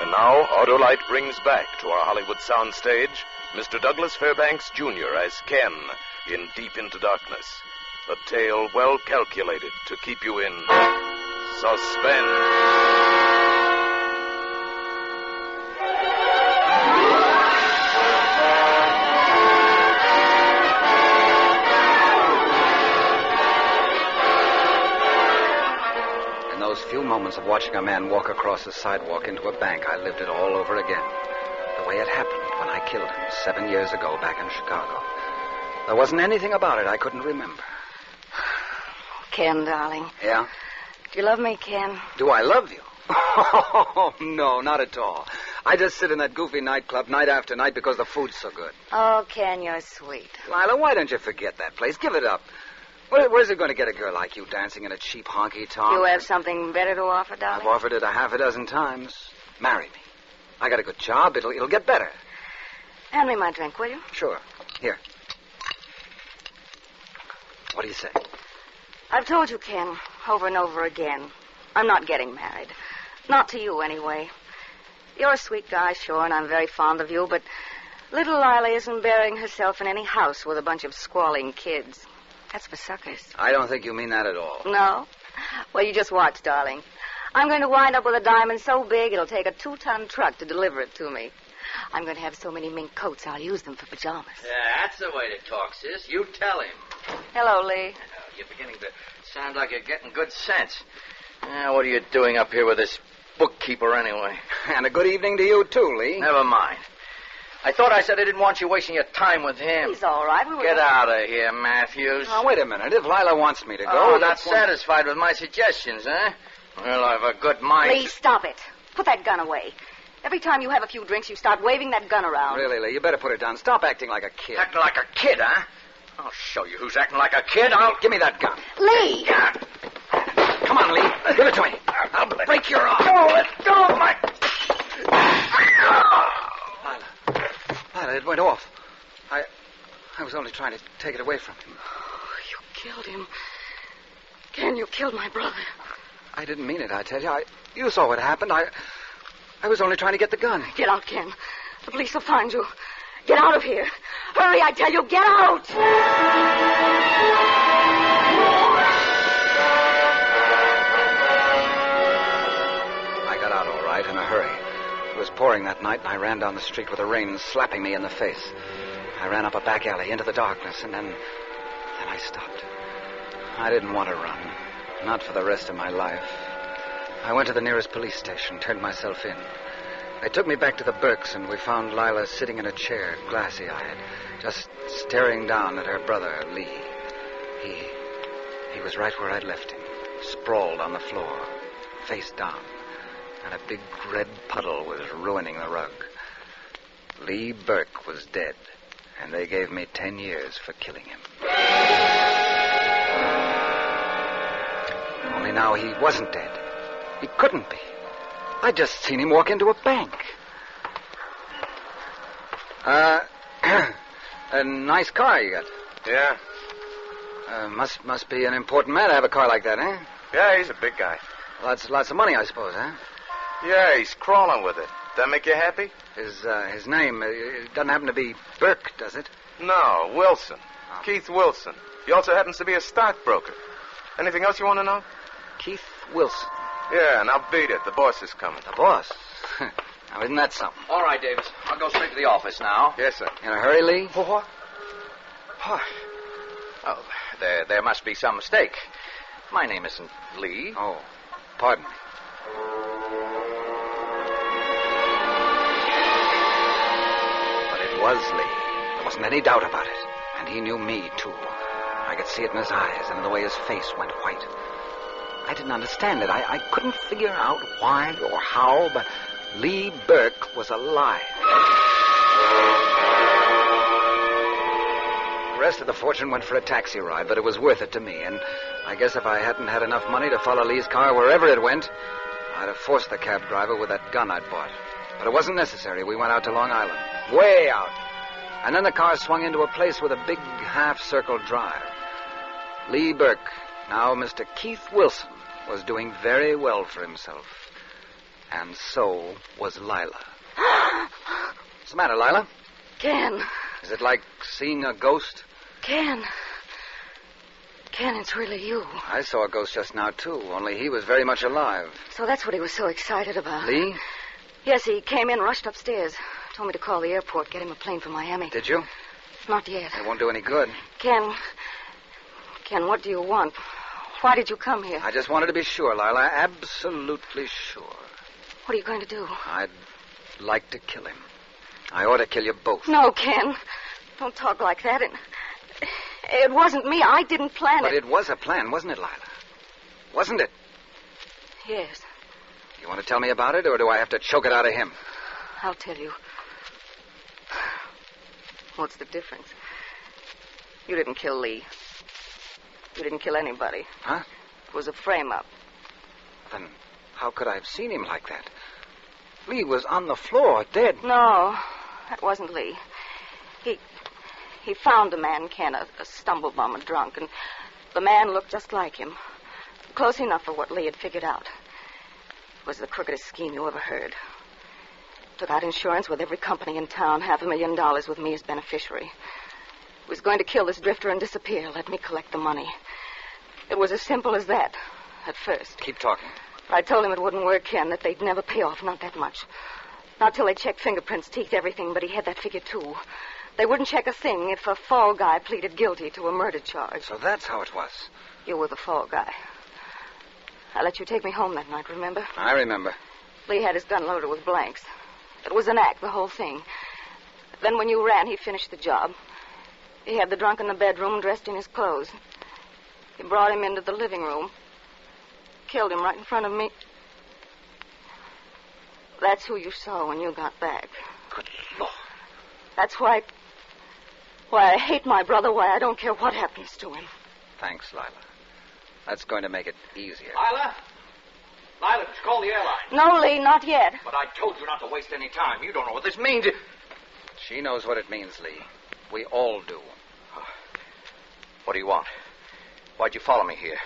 And now, Autolite brings back to our Hollywood soundstage Mr. Douglas Fairbanks, Jr. as Ken in Deep into Darkness. A tale well calculated to keep you in suspense. Few moments of watching a man walk across the sidewalk into a bank, I lived it all over again. The way it happened when I killed him 7 years ago back in Chicago. There wasn't anything about it I couldn't remember. Ken, darling. Yeah? Do you love me, Ken? Do I love you? Oh, no, not at all. I just sit in that goofy nightclub night after night because the food's so good. Oh, Ken, you're sweet. Lila, why don't you forget that place? Give it up. Where's it going to get a girl like you dancing in a cheap honky-tonk? You have something better to offer, darling? I've offered it a half a dozen times. Marry me. I got a good job. It'll get better. Hand me my drink, will you? Sure. Here. What do you say? I've told you, Ken, over and over again. I'm not getting married. Not to you, anyway. You're a sweet guy, sure, and I'm very fond of you, but little Lila isn't burying herself in any house with a bunch of squalling kids. That's for suckers. I don't think you mean that at all. No? Well, you just watch, darling. I'm going to wind up with a diamond so big it'll take a 2-ton truck to deliver it to me. I'm going to have so many mink coats I'll use them for pajamas. Yeah, that's the way to talk, sis. You tell him. Hello, Lee. You're beginning to sound like you're getting good sense. What are you doing up here with this bookkeeper anyway? And a good evening to you, too, Lee. Never mind. I thought I said I didn't want you wasting your time with him. He's all right. Get out of here, Matthews. Now, wait a minute. If Lila wants me to go... Oh, not satisfied with my suggestions, huh? Well, I've a good mind... Lee, stop it. Put that gun away. Every time you have a few drinks, you start waving that gun around. Really, Lee, you better put it down. Stop acting like a kid. Acting like a kid, huh? I'll show you who's acting like a kid. Give me that gun. Lee! Come on, Lee. Give it to me. I'll break your arm. No, let go of my... Lila, it went off. I was only trying to take it away from him. Oh, you killed him. Ken, you killed my brother. I didn't mean it, I tell you. You saw what happened. I was only trying to get the gun. Get out, Ken. The police will find you. Get out of here. Hurry, I tell you, get out! I got out all right in a hurry. It was pouring that night, and I ran down the street with the rain slapping me in the face. I ran up a back alley into the darkness, and then I stopped. I didn't want to run. Not for the rest of my life. I went to the nearest police station, turned myself in. They took me back to the Burkes, and we found Lila sitting in a chair, glassy-eyed, just staring down at her brother, Lee. He was right where I'd left him, sprawled on the floor, face down, and a big red puddle was ruining the rug. Lee Burke was dead, and they gave me 10 years for killing him. Only now he wasn't dead. He couldn't be. I'd just seen him walk into a bank. A nice car you got. Yeah. Must be an important man to have a car like that, eh? Yeah, he's a big guy. Lots of money, I suppose, huh? Yeah, he's crawling with it. That make you happy? His name, it doesn't happen to be Burke, does it? No, Wilson. Oh. Keith Wilson. He also happens to be a stockbroker. Anything else you want to know? Keith Wilson. Yeah, now beat it. The boss is coming. The boss? Now, isn't that something? All right, Davis. I'll go straight to the office now. Yes, sir. In a hurry, Lee? What? Oh, there must be some mistake. My name isn't Lee. Oh, pardon me. But it was Lee. There wasn't any doubt about it. And he knew me, too. I could see it in his eyes and in the way his face went white. I didn't understand it. I couldn't figure out why or how, but Lee Burke was alive. The rest of the fortune went for a taxi ride, but it was worth it to me, and I guess if I hadn't had enough money to follow Lee's car wherever it went, I'd have forced the cab driver with that gun I'd bought. But it wasn't necessary. We went out to Long Island. Way out. And then the car swung into a place with a big half-circle drive. Lee Burke, now Mr. Keith Wilson, was doing very well for himself. And so was Lila. What's the matter, Lila? Ken. Is it like seeing a ghost? Ken, it's really you. I saw a ghost just now, too, only he was very much alive. So that's what he was so excited about. Lee? Yes, he came in, rushed upstairs. Told me to call the airport, get him a plane for Miami. Did you? Not yet. It won't do any good. Ken, what do you want? Why did you come here? I just wanted to be sure, Lila. Absolutely sure. What are you going to do? I'd like to kill him. I ought to kill you both. No, Ken. Don't talk like that. It wasn't me. I didn't plan it. But it was a plan, wasn't it, Lila? Wasn't it? Yes. You want to tell me about it, or do I have to choke it out of him? I'll tell you. What's the difference? You didn't kill Lee. You didn't kill anybody. Huh? It was a frame-up. Then how could I have seen him like that? Lee was on the floor, dead. No, that wasn't Lee. He found a man, Ken, a stumble-bum, a drunk, and the man looked just like him. Close enough for what Lee had figured out. It was the crookedest scheme you ever heard. Took out insurance with every company in town, $500,000 with me as beneficiary. He was going to kill this drifter and disappear, let me collect the money. It was as simple as that, at first. Keep talking. I told him it wouldn't work, Ken, that they'd never pay off, not that much. Not till they checked fingerprints, teeth, everything, but he had that figure, too. They wouldn't check a thing if a fall guy pleaded guilty to a murder charge. So that's how it was. You were the fall guy. I let you take me home that night, remember? I remember. Lee had his gun loaded with blanks. It was an act, the whole thing. Then when you ran, he finished the job. He had the drunk in the bedroom dressed in his clothes. He brought him into the living room. Killed him right in front of me. That's who you saw when you got back. Good Lord. That's why I hate my brother, why I don't care what happens to him. Thanks, Lila. That's going to make it easier. Lila, just call the airline. No, Lee, not yet. But I told you not to waste any time. You don't know what this means. She knows what it means, Lee. We all do. What do you want? Why'd you follow me here?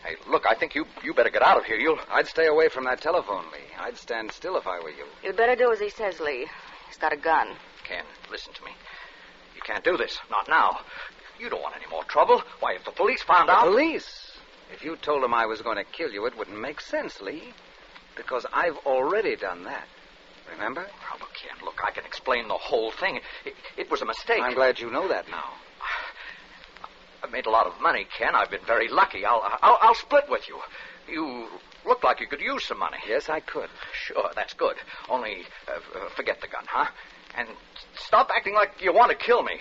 Hey, look, I think you better get out of here. I'd stay away from that telephone, Lee. I'd stand still if I were you. You'd better do as he says, Lee. He's got a gun. Ken, listen to me. You can't do this. Not now. You don't want any more trouble. Why, if the police found out... The police? If you told them I was going to kill you, it wouldn't make sense, Lee. Because I've already done that. Remember? Oh, but Ken, look, I can explain the whole thing. It was a mistake. I'm glad you know that now. I've made a lot of money, Ken. I've been very lucky. I'll split with you. You look like you could use some money. Yes, I could. Sure, that's good. Only forget the gun, huh? And stop acting like you want to kill me.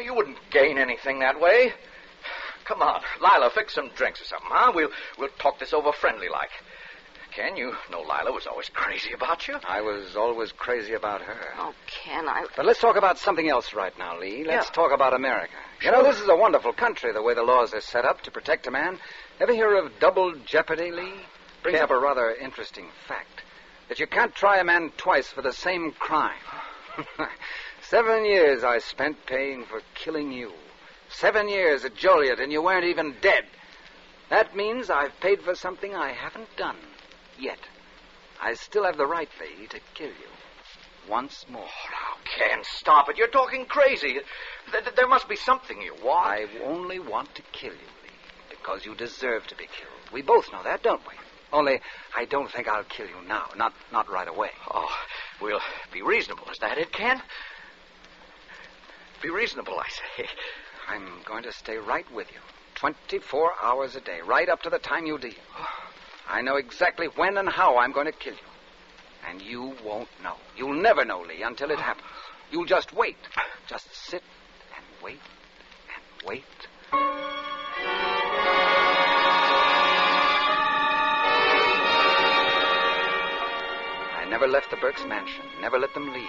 You wouldn't gain anything that way. Come on, Lila, fix some drinks or something, huh? We'll talk this over friendly-like. Ken, you know Lila was always crazy about you. I was always crazy about her. Oh, Ken, But let's talk about something else right now, Lee. Let's talk about America. Sure. You know, this is a wonderful country, the way the laws are set up to protect a man. Ever hear of double jeopardy, Lee? Brings up a rather interesting fact. That you can't try a man twice for the same crime. 7 years I spent paying for killing you. 7 years at Joliet, and you weren't even dead. That means I've paid for something I haven't done yet. I still have the right, Lee, to kill you. Once more. Oh, now, Ken, stop it. You're talking crazy. There must be something you want. I only want to kill you, Lee, because you deserve to be killed. We both know that, don't we? Only, I don't think I'll kill you now. Not right away. Oh, we'll be reasonable. Is that it, Ken? Be reasonable, I say. I'm going to stay right with you. 24 hours a day, right up to the time you leave. I know exactly when and how I'm going to kill you. And you won't know. You'll never know, Lee, until it happens. You'll just wait. Just sit and wait and wait. I never left the Burke's mansion, never let them leave.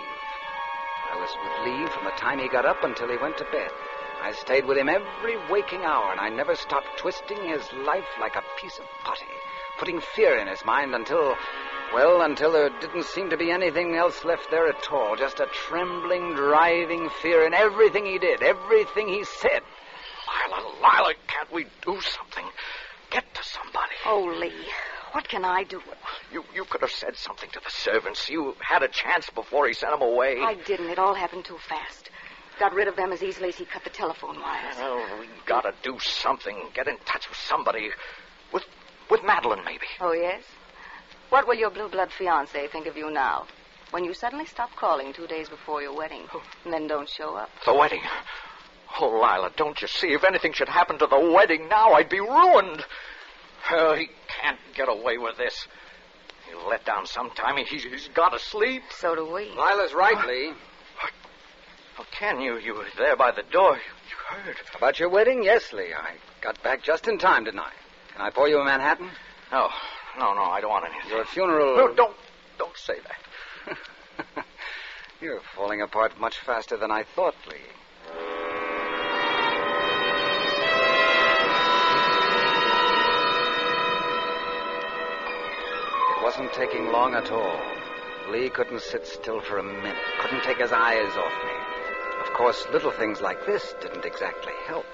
I was with Lee from the time he got up until he went to bed. I stayed with him every waking hour, and I never stopped twisting his life like a piece of putty, putting fear in his mind until there didn't seem to be anything else left there at all. Just a trembling, driving fear in everything he did, everything he said. Lila, can't we do something? Get to somebody. Oh, Lee, what can I do? You could have said something to the servants. You had a chance before he sent them away. I didn't. It all happened too fast. Got rid of them as easily as he cut the telephone wires. Well, we gotta do something. Get in touch with somebody. With Madeline, maybe. Oh, yes? What will your blue-blood fiancé think of you now? When you suddenly stop calling 2 days before your wedding, and then don't show up? The wedding? Oh, Lila, don't you see? If anything should happen to the wedding now, I'd be ruined. He can't get away with this. He'll let down sometime. He's got to sleep. So do we. Lila's right, Lee. Oh, Ken, you were there by the door. You heard. About your wedding? Yes, Lee. I got back just in time, didn't I? Can I pour you a Manhattan? No, No, I don't want anything. Your funeral... No, don't say that. You're falling apart much faster than I thought, Lee. It wasn't taking long at all. Lee couldn't sit still for a minute, couldn't take his eyes off me. Of course, little things like this didn't exactly help.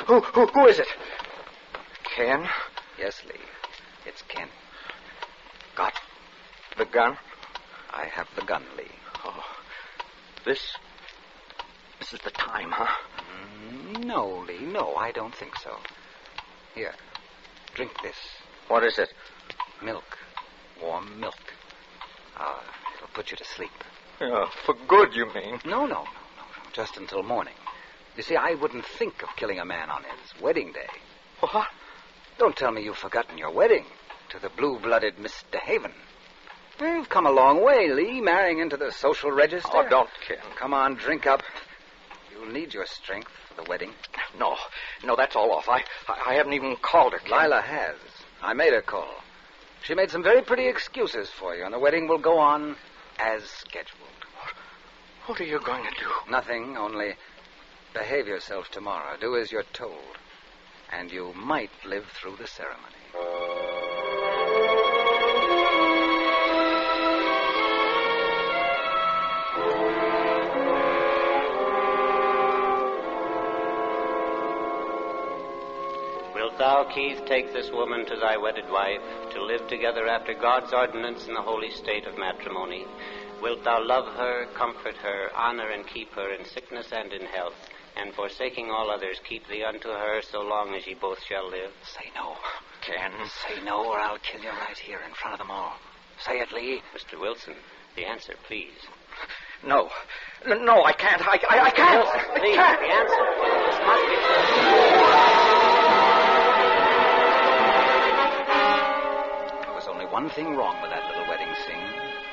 Who is it? Ken? Yes, Lee. It's Ken. Got the gun? I have the gun, Lee. Oh. This is the time, huh? No, Lee. No, I don't think so. Here. Drink this. What is it? Milk. Warm milk. It'll put you to sleep. Yeah, for good, you mean? No. Just until morning. You see, I wouldn't think of killing a man on his wedding day. What? Don't tell me you've forgotten your wedding to the blue-blooded Miss DeHaven. You've come a long way, Lee, marrying into the social register. Oh, don't, Ken. Come on, drink up. You'll need your strength for the wedding. No, that's all off. I haven't even called her, Ken. Lila has. I made her call. She made some very pretty excuses for you, and the wedding will go on as scheduled. What are you going to do? Nothing, only behave yourself tomorrow. Do as you're told. And you might live through the ceremony. Wilt thou, Keith, take this woman to thy wedded wife, to live together after God's ordinance in the holy state of matrimony? Wilt thou love her, comfort her, honor and keep her in sickness and in health, and forsaking all others, keep thee unto her so long as ye both shall live? Say no, Ken. Say no, or I'll kill you right here in front of them all. Say it, Lee. Mr. Wilson, the answer, please. No, I can't. I can't. Wilson, please, the answer. This must be... There was only one thing wrong with that little wedding scene.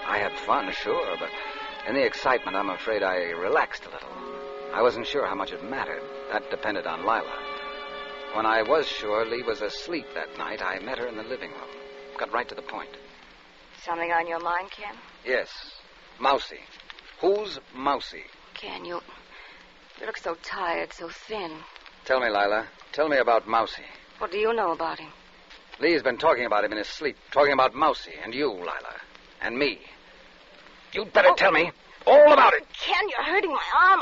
I had fun, sure, but in the excitement, I'm afraid I relaxed a little. I wasn't sure how much it mattered. That depended on Lila. When I was sure Lee was asleep that night, I met her in the living room. Got right to the point. Something on your mind, Ken? Yes. Mousy. Who's Mousy? Ken, you look so tired, so thin. Tell me, Lila. Tell me about Mousy. What do you know about him? Lee's been talking about him in his sleep. Talking about Mousy and you, Lila. And me. You'd better tell me all about it. Ken, you're hurting my arm.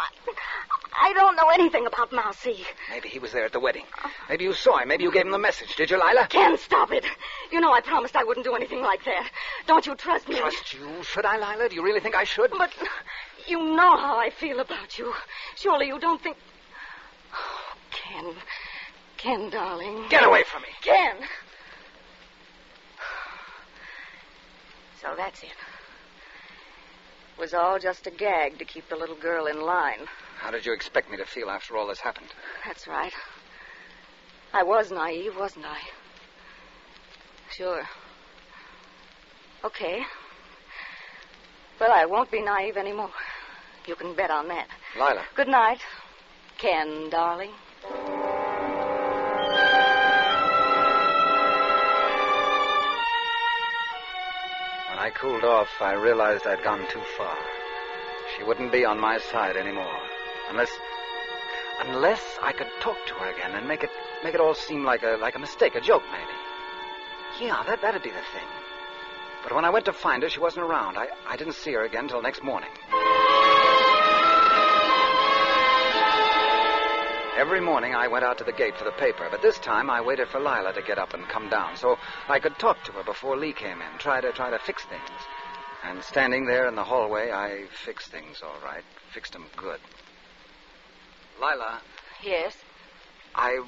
I don't know anything about Mousy. Maybe he was there at the wedding. Maybe you saw him. Maybe you gave him the message. Did you, Lila? Ken, stop it. You know I promised I wouldn't do anything like that. Don't you trust me? Trust you? Should I, Lila? Do you really think I should? But you know how I feel about you. Surely you don't think... Oh, Ken. Ken, darling. Get away from me. Ken. So that's it. It was all just a gag to keep the little girl in line. How did you expect me to feel after all this happened? That's right. I was naive, wasn't I? Sure. Okay. Well, I won't be naive anymore. You can bet on that. Lila. Good night, Ken, darling. When I cooled off, I realized I'd gone too far. She wouldn't be on my side anymore. Unless I could talk to her again and make it all seem like a mistake, a joke, maybe. Yeah, that'd be the thing. But when I went to find her, she wasn't around. I didn't see her again till next morning. Every morning I went out to the gate for the paper, but this time I waited for Lila to get up and come down so I could talk to her before Lee came in, try to fix things. And standing there in the hallway, I fixed things all right. Fixed them good. Lila. Yes? I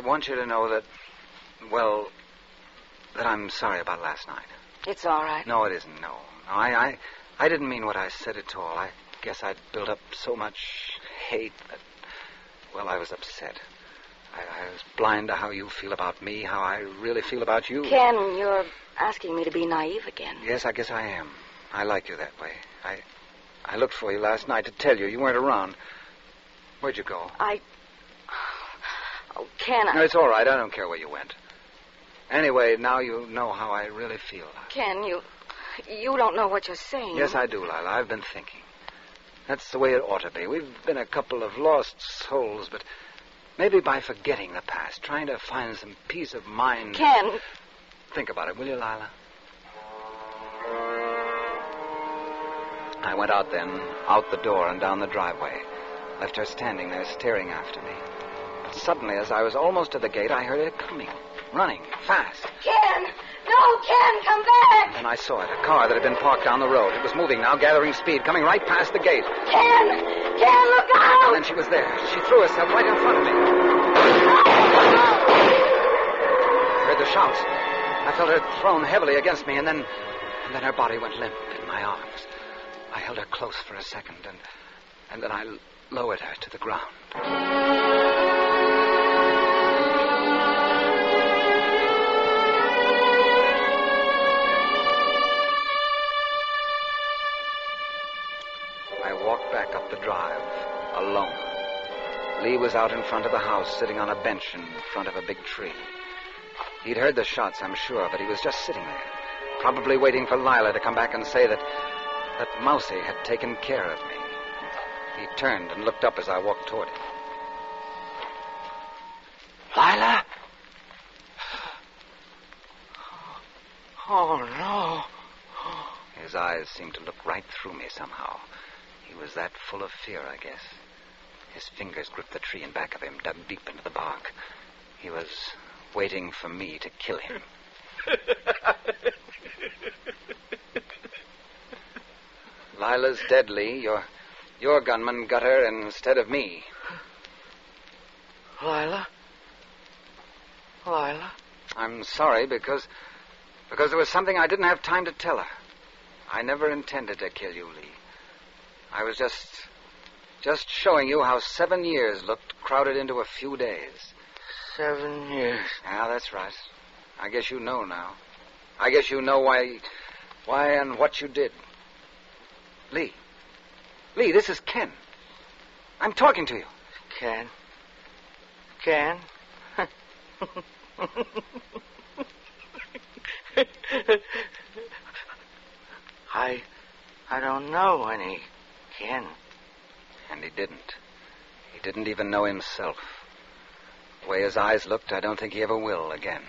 want you to know that, well, that I'm sorry about last night. It's all right. No, it isn't, no. I didn't mean what I said at all. I guess I'd built up so much hate that, well, I was upset. I was blind to how you feel about me, how I really feel about you. Ken, you're asking me to be naive again. Yes, I guess I am. I like you that way. I looked for you last night to tell you. You weren't around. Where'd you go? Oh, Ken, No, it's all right. I don't care where you went. Anyway, now you know how I really feel. Ken, you don't know what you're saying. Yes, I do, Lila. I've been thinking. That's the way it ought to be. We've been a couple of lost souls, but maybe by forgetting the past, trying to find some peace of mind... Ken. Think about it, will you, Lila? I went out then, out the door and down the driveway. Left her standing there staring after me. But suddenly, as I was almost to the gate, I heard her coming, running, fast. Ken! No, Ken, come back! And then I saw it, a car that had been parked down the road. It was moving now, gathering speed, coming right past the gate. Ken! Ken, look out! And then she was there. She threw herself right in front of me. I heard the shouts. I felt her thrown heavily against me, and then her body went limp in my arms. I held her close for a second, and then I lowered her to the ground. I walked back up the drive, alone. Lee was out in front of the house, sitting on a bench in front of a big tree. He'd heard the shots, I'm sure, but he was just sitting there, probably waiting for Lila to come back and say that Mousie had taken care of me. He turned and looked up as I walked toward him. Lila? Oh, no. His eyes seemed to look right through me somehow. He was that full of fear, I guess. His fingers gripped the tree in back of him, dug deep into the bark. He was waiting for me to kill him. Lila's dead, Lee. Your gunman got her instead of me. Lila? I'm sorry because there was something I didn't have time to tell her. I never intended to kill you, Lee. I was just showing you how 7 years looked crowded into a few days. 7 years. Yeah, that's right. I guess you know now. I guess you know why and what you did. Lee, this is Ken. I'm talking to you. Ken? I don't know any Ken. And he didn't. He didn't even know himself. The way his eyes looked, I don't think he ever will again.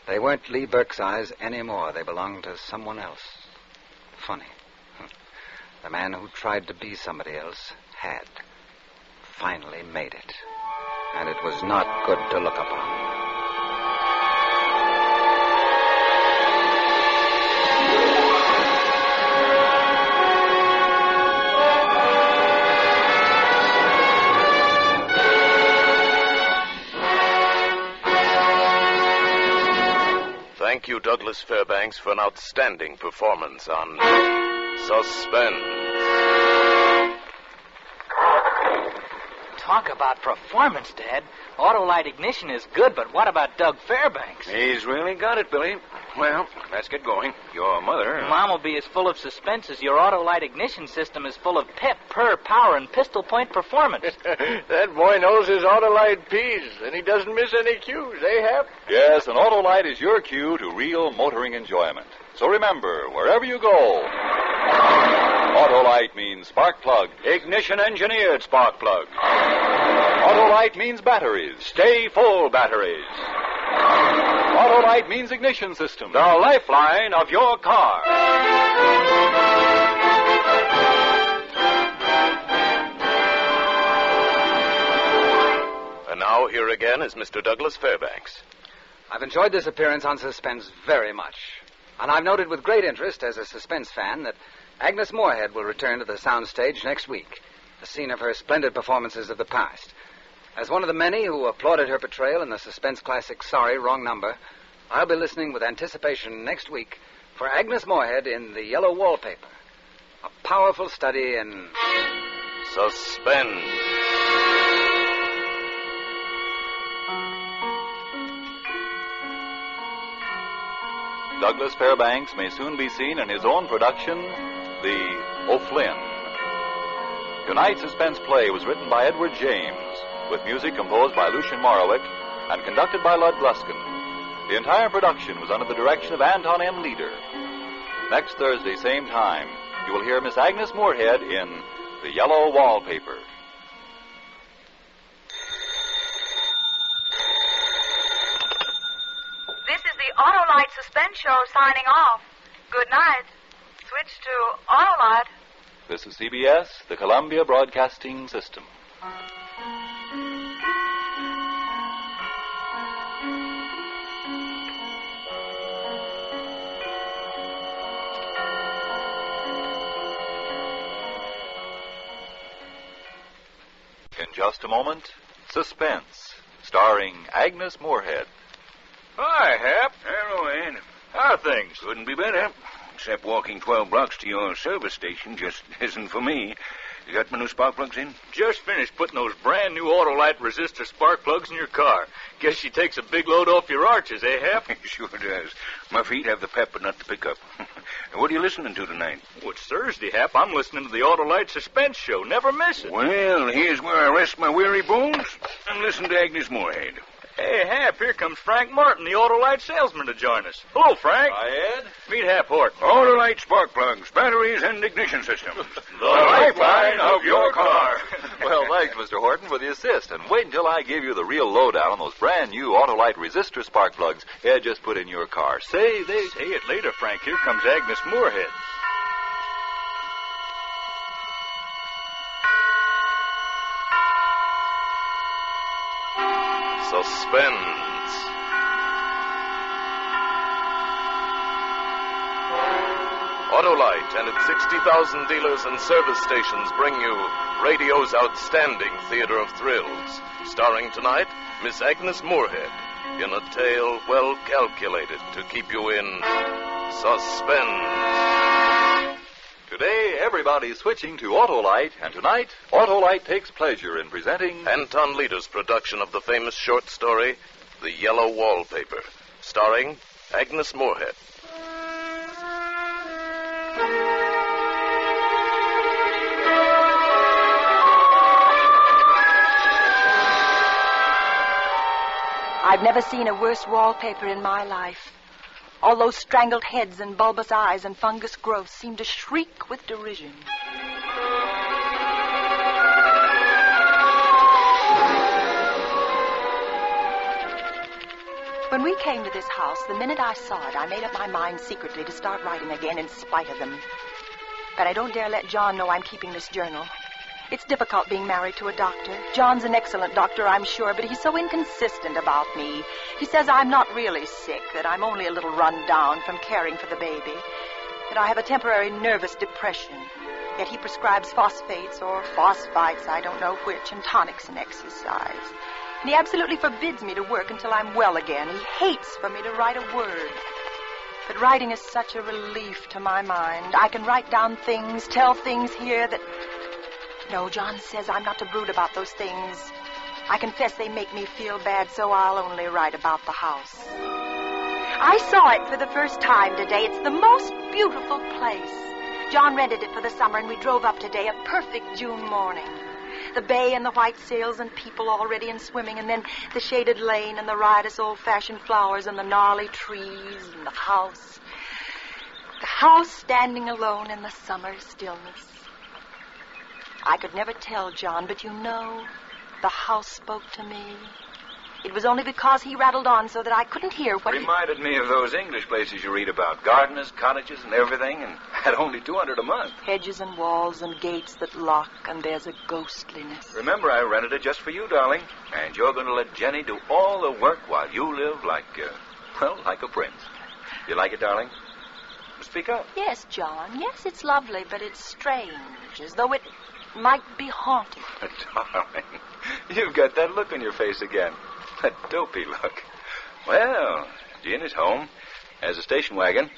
They weren't Lee Burke's eyes anymore. They belonged to someone else. Funny. The man who tried to be somebody else had finally made it. And it was not good to look upon. Thank you, Douglas Fairbanks, for an outstanding performance on Suspense. Talk about performance, Dad. Autolite ignition is good, but what about Doug Fairbanks? He's really got it, Billy. Well, let's get going. Your mother... Mom will be as full of suspense as your Autolite ignition system is full of pep, purr, power, and pistol point performance. That boy knows his Autolite P's, and he doesn't miss any cues, eh, Hap? Yes, an Autolite is your cue to real motoring enjoyment. So remember, wherever you go, Autolite means spark plug. Ignition-engineered spark plug. Autolite means batteries. Stay full batteries. Autolite means ignition system. The lifeline of your car. And now, here again is Mr. Douglas Fairbanks. I've enjoyed this appearance on Suspense very much. And I've noted with great interest, as a Suspense fan, that Agnes Moorehead will return to the soundstage next week, the scene of her splendid performances of the past. As one of the many who applauded her portrayal in the Suspense classic Sorry, Wrong Number, I'll be listening with anticipation next week for Agnes Moorehead in The Yellow Wallpaper, a powerful study in... Suspense. Douglas Fairbanks may soon be seen in his own production, The O'Flynn. Tonight's suspense play was written by Edward James, with music composed by Lucien Morawick and conducted by Lud Gluskin. The entire production was under the direction of Anton M. Leader. Next Thursday, same time, you will hear Miss Agnes Moorehead in The Yellow Wallpaper. This is the Autolite Suspense Show signing off. Good night. Switch to Autolite. This is CBS, the Columbia Broadcasting System. In just a moment, Suspense, starring Agnes Moorehead. Hi, Hap. Hello, Ed. How are things? Couldn't be better. Except walking 12 blocks to your service station just isn't for me. You got my new spark plugs in? Just finished putting those brand new Autolite resistor spark plugs in your car. Guess she takes a big load off your arches, eh, Hap? Sure does. My feet have the pep, but not the pickup. What are you listening to tonight? Oh, it's Thursday, Hap. I'm listening to the Autolite Suspense Show. Never miss it. Well, here's where I rest my weary bones and listen to Agnes Moorehead. Hey, Hap, here comes Frank Martin, the Autolite salesman, to join us. Hello, Frank. Hi, Ed. Meet Hap Horton. Autolite spark plugs, batteries, and ignition systems. The lifeline of your car. Well, thanks, Mr. Horton, for the assist. And wait until I give you the real lowdown on those brand new Autolite resistor spark plugs Ed just put in your car. Say it later, Frank. Here comes Agnes Moorehead. Suspense. Autolite and its 60,000 dealers and service stations bring you radio's outstanding theater of thrills. Starring tonight, Miss Agnes Moorehead, in a tale well calculated to keep you in suspense. Today, everybody's switching to Autolite, and tonight, Autolite takes pleasure in presenting Anton Leader's production of the famous short story, The Yellow Wallpaper, starring Agnes Moorehead. I've never seen a worse wallpaper in my life. All those strangled heads and bulbous eyes and fungus growths seem to shriek with derision. When we came to this house, the minute I saw it, I made up my mind secretly to start writing again in spite of them. But I don't dare let John know I'm keeping this journal. It's difficult being married to a doctor. John's an excellent doctor, I'm sure, but he's so inconsistent about me. He says I'm not really sick, that I'm only a little run down from caring for the baby, that I have a temporary nervous depression. Yet he prescribes phosphates or phosphites, I don't know which, and tonics and exercise. And he absolutely forbids me to work until I'm well again. He hates for me to write a word. But writing is such a relief to my mind. I can write down things, tell things here that... No, John says I'm not to brood about those things. I confess they make me feel bad, so I'll only write about the house. I saw it for the first time today. It's the most beautiful place. John rented it for the summer, and we drove up today, a perfect June morning. The bay and the white sails and people already in swimming, and then the shaded lane and the riotous old-fashioned flowers and the gnarly trees and the house. The house standing alone in the summer stillness. I could never tell John, but you know, the house spoke to me. It was only because he rattled on so that I couldn't hear what Reminded me of those English places you read about. Gardeners, cottages, and everything, and at only $200 a month. Hedges and walls and gates that lock, and there's a ghostliness. Remember, I rented it just for you, darling. And you're going to let Jenny do all the work while you live like a prince. You like it, darling? Speak up. Yes, John. Yes, it's lovely, but it's strange, as though it might be haunted. Darling, you've got that look on your face again. That dopey look. Well, Jean is home, has a station wagon,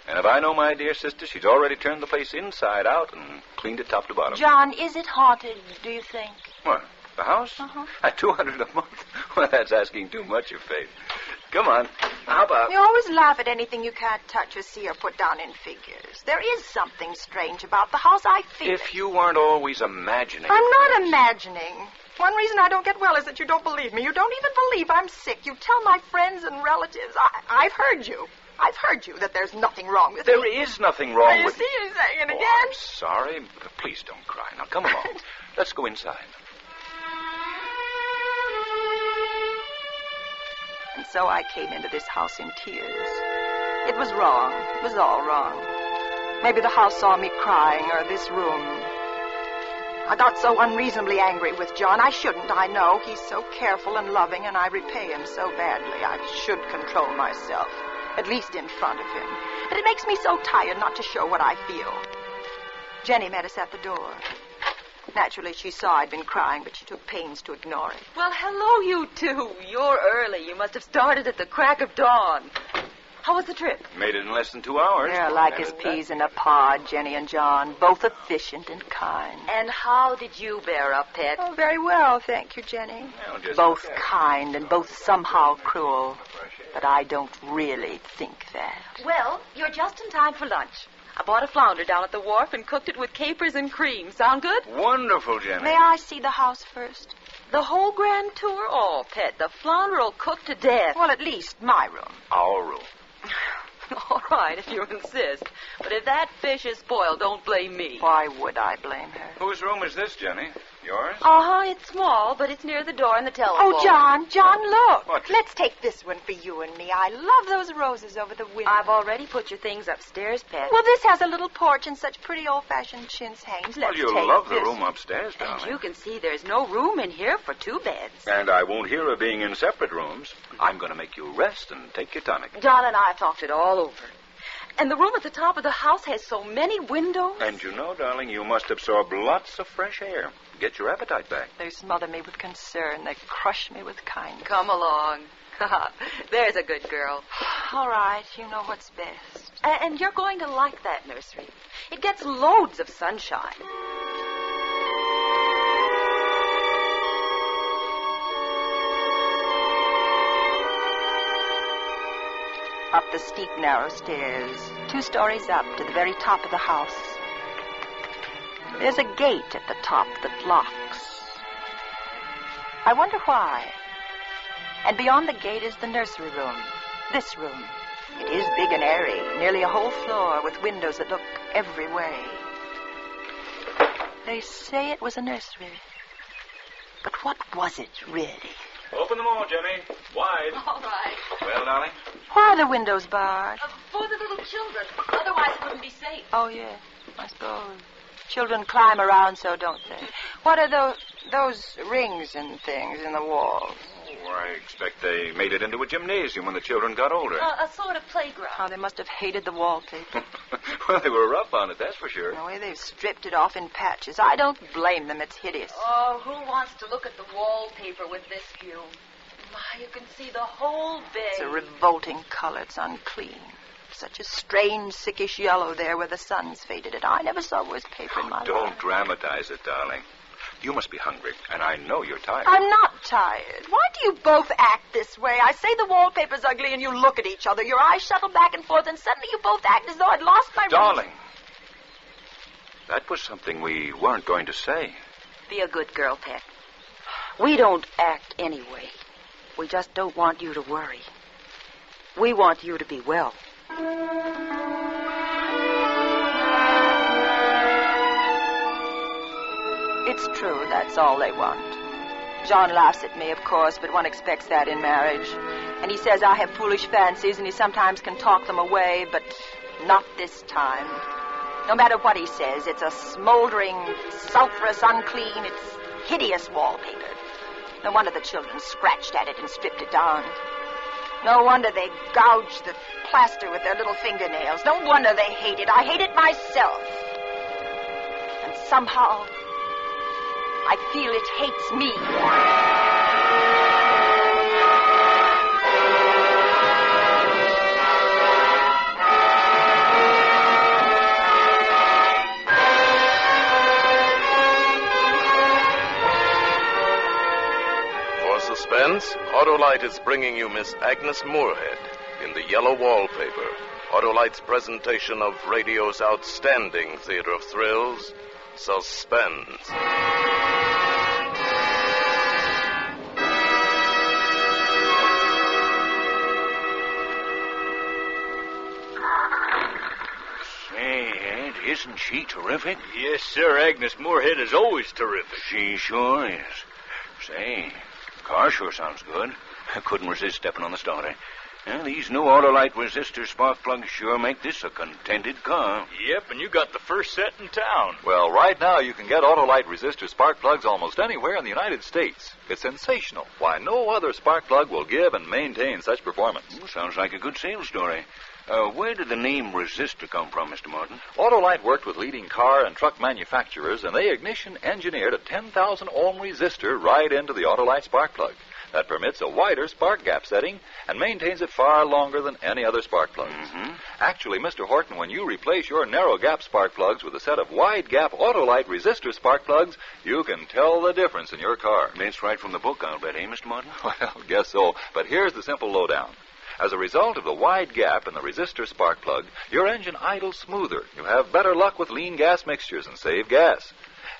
and if I know my dear sister, she's already turned the place inside out and cleaned it top to bottom. John, is it haunted, do you think? What, the house? Uh-huh. At $200 a month? Well, that's asking too much of Faith. Come on, how about... You always laugh at anything you can't touch or see or put down in figures. There is something strange about the house, I feel. If you weren't always imagining... I'm not imagining. One reason I don't get well is that you don't believe me. You don't even believe I'm sick. You tell my friends and relatives. I've heard you. I've heard you that there's nothing wrong with me. There is nothing wrong with you. You see, you're saying it Oh, again. I'm sorry. Please don't cry. Now, come along. Let's go inside. And so I came into this house in tears. It was wrong. It was all wrong. Maybe the house saw me crying, or this room. I got so unreasonably angry with John. I shouldn't, I know. He's so careful and loving, and I repay him so badly. I should control myself, at least in front of him. But it makes me so tired not to show what I feel. Jenny met us at the door. Naturally, she saw I'd been crying, but she took pains to ignore it. Well, hello, you two. You're early. You must have started at the crack of dawn. How was the trip? Made it in less than 2 hours. They're like as peas in a pod, Jenny and John, both efficient and kind. And how did you bear up, Pet? Oh, very well, thank you, Jenny. Just both kind and both somehow cruel. But I don't really think that. Well, you're just in time for lunch. I bought a flounder down at the wharf and cooked it with capers and cream. Sound good? Wonderful, Jenny. May I see the house first? The whole grand tour? Oh, Pet, the flounder will cook to death. Well, at least my room. Our room. All right, if you insist. But if that fish is spoiled, don't blame me. Why would I blame her? Whose room is this, Jenny? Yours? Uh-huh, it's small, but it's near the door and the telephone. Oh, John, look. What? Let's take this one for you and me. I love those roses over the window. I've already put your things upstairs, Pet. Well, this has a little porch and such pretty old-fashioned chintz hangings. Let's Well, you'll take love the this. room upstairs, darling. And you can see there's no room in here for 2 beds. And I won't hear of being in separate rooms. I'm going to make you rest and take your tonic. John and I talked it all over. And the room at the top of the house has so many windows. And you know, darling, you must absorb lots of fresh air. Get your appetite back. They smother me with concern. They crush me with kindness. Come along. There's a good girl. All right, you know what's best. And you're going to like that nursery. It gets loads of sunshine. Up the steep, narrow stairs, 2 stories up to the very top of the house. There's a gate at the top that locks. I wonder why. And beyond the gate is the nursery room. This room. It is big and airy, nearly a whole floor with windows that look every way. They say it was a nursery. But what was it, really? Open them all, Jenny. Wide. All right. Well, darling? Why are the windows barred? For the little children. Otherwise it wouldn't be safe. Oh, yes, I suppose. Children climb around so, don't they? What are those rings and things in the walls? Oh, I expect they made it into a gymnasium when the children got older. A sort of playground. Oh, they must have hated the wallpaper. Well, they were rough on it, that's for sure. The way they've stripped it off in patches. I don't blame them. It's hideous. Oh, who wants to look at the wallpaper with this view? My, you can see the whole bay. It's a revolting color. It's unclean. Such a strange, sickish yellow there where the sun's faded it. I never saw worse paper in my life. Don't dramatize it, darling. You must be hungry, and I know you're tired. I'm not tired. Why do you both act this way? I say the wallpaper's ugly, and you look at each other. Your eyes shuttle back and forth, and suddenly you both act as though I'd lost my Darling, that was something we weren't going to say. Be a good girl, Pet. We don't act anyway. We just don't want you to worry. We want you to be well. It's true, that's all they want. John laughs at me, of course, but one expects that in marriage. And he says I have foolish fancies, and he sometimes can talk them away, but not this time. No matter what he says, it's a smoldering, sulphurous, unclean, it's hideous wallpaper. No wonder the children scratched at it and stripped it down. No wonder they gouged the plaster with their little fingernails. No wonder they hate it. I hate it myself. And somehow, I feel it hates me. For Suspense, Autolite is bringing you Miss Agnes Moorehead in the yellow wallpaper. Autolite's presentation of radio's outstanding theater of thrills, Suspense. isn't she terrific? Yes, sir. Agnes Moorhead is always terrific. She sure is. Say, the car sure sounds good. I couldn't resist stepping on the starter. These new Autolite resistor spark plugs sure make this a contented car. Yep, and you got the first set in town. Well, right now you can get Autolite resistor spark plugs almost anywhere in the United States. It's sensational. Why, no other spark plug will give and maintain such performance. Sounds like a good sales story. Where did the name resistor come from, Mr. Martin? Autolite worked with leading car and truck manufacturers, and they ignition engineered a 10,000 ohm resistor right into the Autolite spark plug. That permits a wider spark gap setting and maintains it far longer than any other spark plugs. Actually, Mr. Horton, when you replace your narrow gap spark plugs with a set of wide gap Autolite resistor spark plugs, you can tell the difference in your car. That's right from the book, I'll bet, eh, Mr. Martin? Well, guess so. But here's the simple lowdown. As a result of the wide gap in the resistor spark plug, your engine idles smoother. You have better luck with lean gas mixtures and save gas.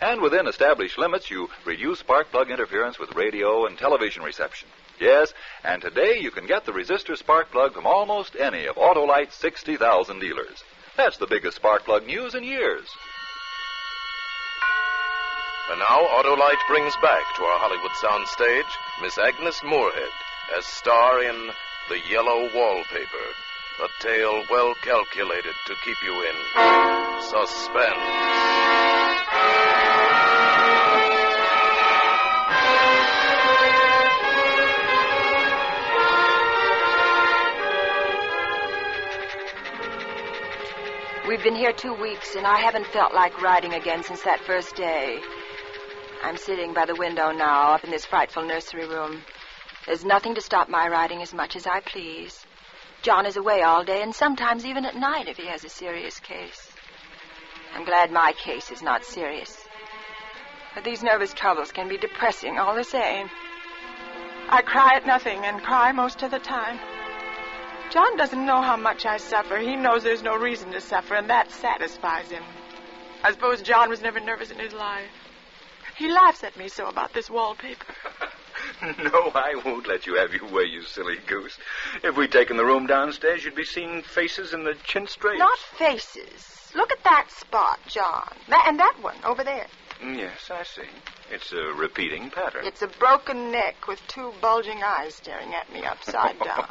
And within established limits, you reduce spark plug interference with radio and television reception. Yes, and today you can get the resistor spark plug from almost any of Autolite's 60,000 dealers. That's the biggest spark plug news in years. And now Autolite brings back to our Hollywood soundstage Miss Agnes Moorhead as star in The Yellow Wallpaper, a tale well calculated to keep you in suspense. We've been here 2 weeks, and I haven't felt like riding again since that first day. I'm sitting by the window now, up in this frightful nursery room. There's nothing to stop my riding as much as I please. John is away all day, and sometimes even at night if he has a serious case. I'm glad my case is not serious. But these nervous troubles can be depressing all the same. I cry at nothing and cry most of the time. John doesn't know how much I suffer. He knows there's no reason to suffer, and that satisfies him. I suppose John was never nervous in his life. He laughs at me so about this wallpaper. No, I won't let you have your way, you silly goose. If we'd taken the room downstairs, you'd be seeing faces in the chin straight. Not faces. Look at that spot, John. And that one over there. Yes, I see. It's a repeating pattern. It's a broken neck with 2 bulging eyes staring at me upside down.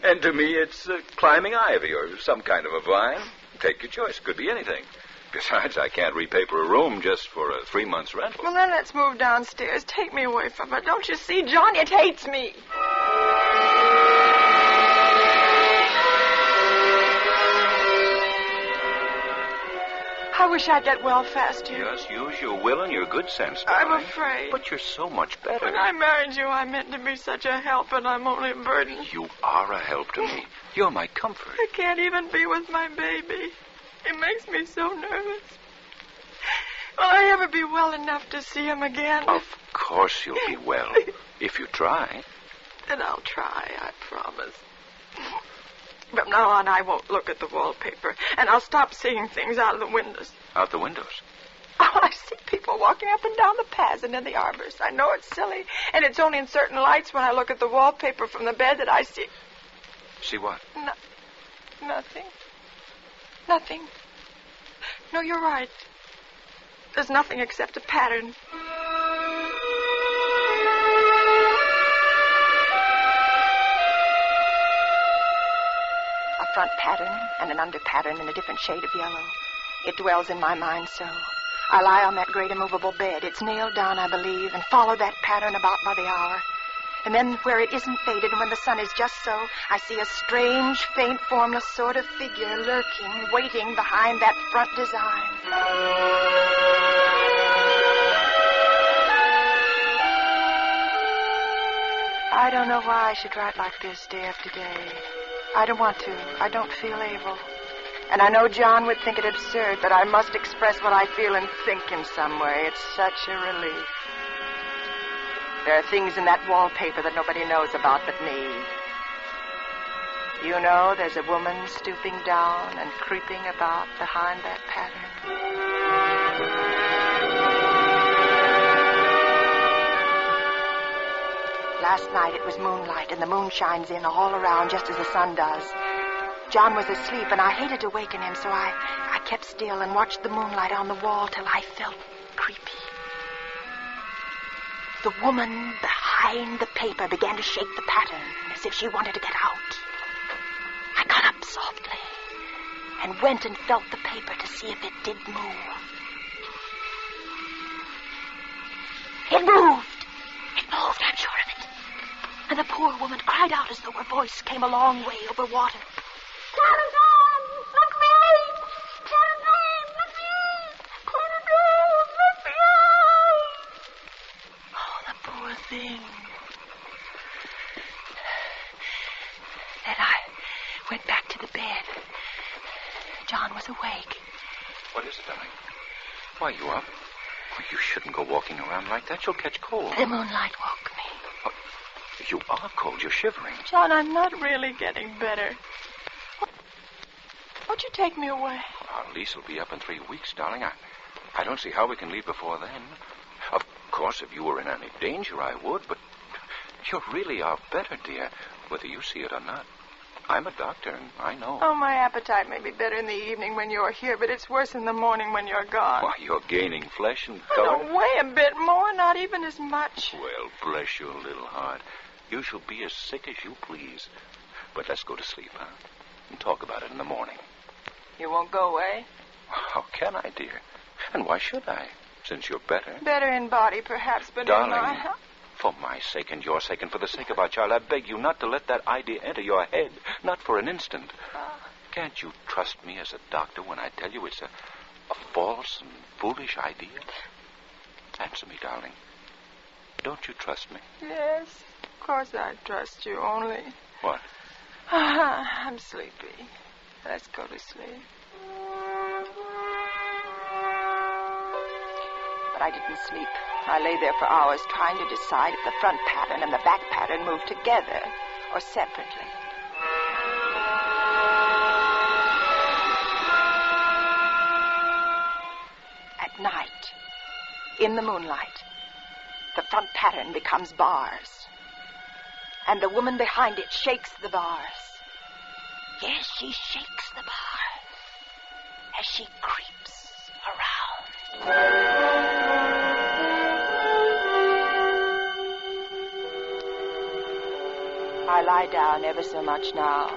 And to me, it's climbing ivy or some kind of a vine. Take your choice. Could be anything. Besides, I can't repaper a room just for a 3 months rental. Well, then let's move downstairs. Take me away from her. Don't you see, John? It hates me. I wish I'd get well fast here. Just use your will and your good sense, I'm darling. afraid. But you're so much better. When I married you, I meant to be such a help, and I'm only a burden. You are a help to me. You're my comfort. I can't even be with my baby. It makes me so nervous. Will I ever be well enough to see him again? Of course you'll be well, if you try. Then I'll try, I promise. From now on, I won't look at the wallpaper, and I'll stop seeing things out of the windows. Out the windows? Oh, I see people walking up and down the paths and in the arbors. I know it's silly, and it's only in certain lights when I look at the wallpaper from the bed that I see... See what? Nothing. Nothing. No, you're right. There's nothing except a pattern. A front pattern and an under pattern in a different shade of yellow. It dwells in my mind so. I lie on that great immovable bed. It's nailed down, I believe, and follow that pattern about by the hour. And then where it isn't faded and when the sun is just so, I see a strange, faint, formless sort of figure lurking, waiting behind that front design. I don't know why I should write like this day after day. I don't want to. I don't feel able. And I know John would think it absurd, but I must express what I feel and think in some way. It's such a relief. There are things in that wallpaper that nobody knows about but me. You know, there's a woman stooping down and creeping about behind that pattern. Last night it was moonlight, and the moon shines in all around just as the sun does. John was asleep, and I hated to waken him, so I kept still and watched the moonlight on the wall till I felt creepy. The woman behind the paper began to shake the pattern as if she wanted to get out. I got up softly and went and felt the paper to see if it did move. It moved! It moved, I'm sure of it. And the poor woman cried out as though her voice came a long way over water. Clementine, look me! Clementine, look me! Clementine, look me! Oh, the poor thing. Then I went back to the bed. John was awake. What is it, darling? Why, you up? Oh, you shouldn't go walking around like that. You'll catch cold. The moonlight woke me. Oh, you are cold. You're shivering. John, I'm not really getting better. Won't you take me away? Our lease will be up in 3 weeks, darling. I don't see how we can leave before then. Of course, if you were in any danger, I would, but you really are better, dear, whether you see it or not. I'm a doctor, and I know. Oh, my appetite may be better in the evening when you're here, but it's worse in the morning when you're gone. Why, you're gaining flesh and I color. don't weigh a bit more, not even as much. Well, bless your little heart. You shall be as sick as you please. But let's go to sleep, huh? And talk about it in the morning. You won't go away? How can I, dear? And why should I, since you're better? Better in body, perhaps, but Darling, in my health. for my sake and your sake and for the sake of our child, I beg you not to let that idea enter your head. Not for an instant. Can't you trust me as a doctor when I tell you it's a false and foolish idea? Answer me, darling. Don't you trust me? Yes, of course I trust you, only... What? I'm sleepy. Let's go to sleep. But I didn't sleep. I lay there for hours trying to decide if the front pattern and the back pattern moved together or separately. At night, in the moonlight, the front pattern becomes bars. And the woman behind it shakes the bars. Yes, she shakes the bars as she creeps around. I lie down ever so much now.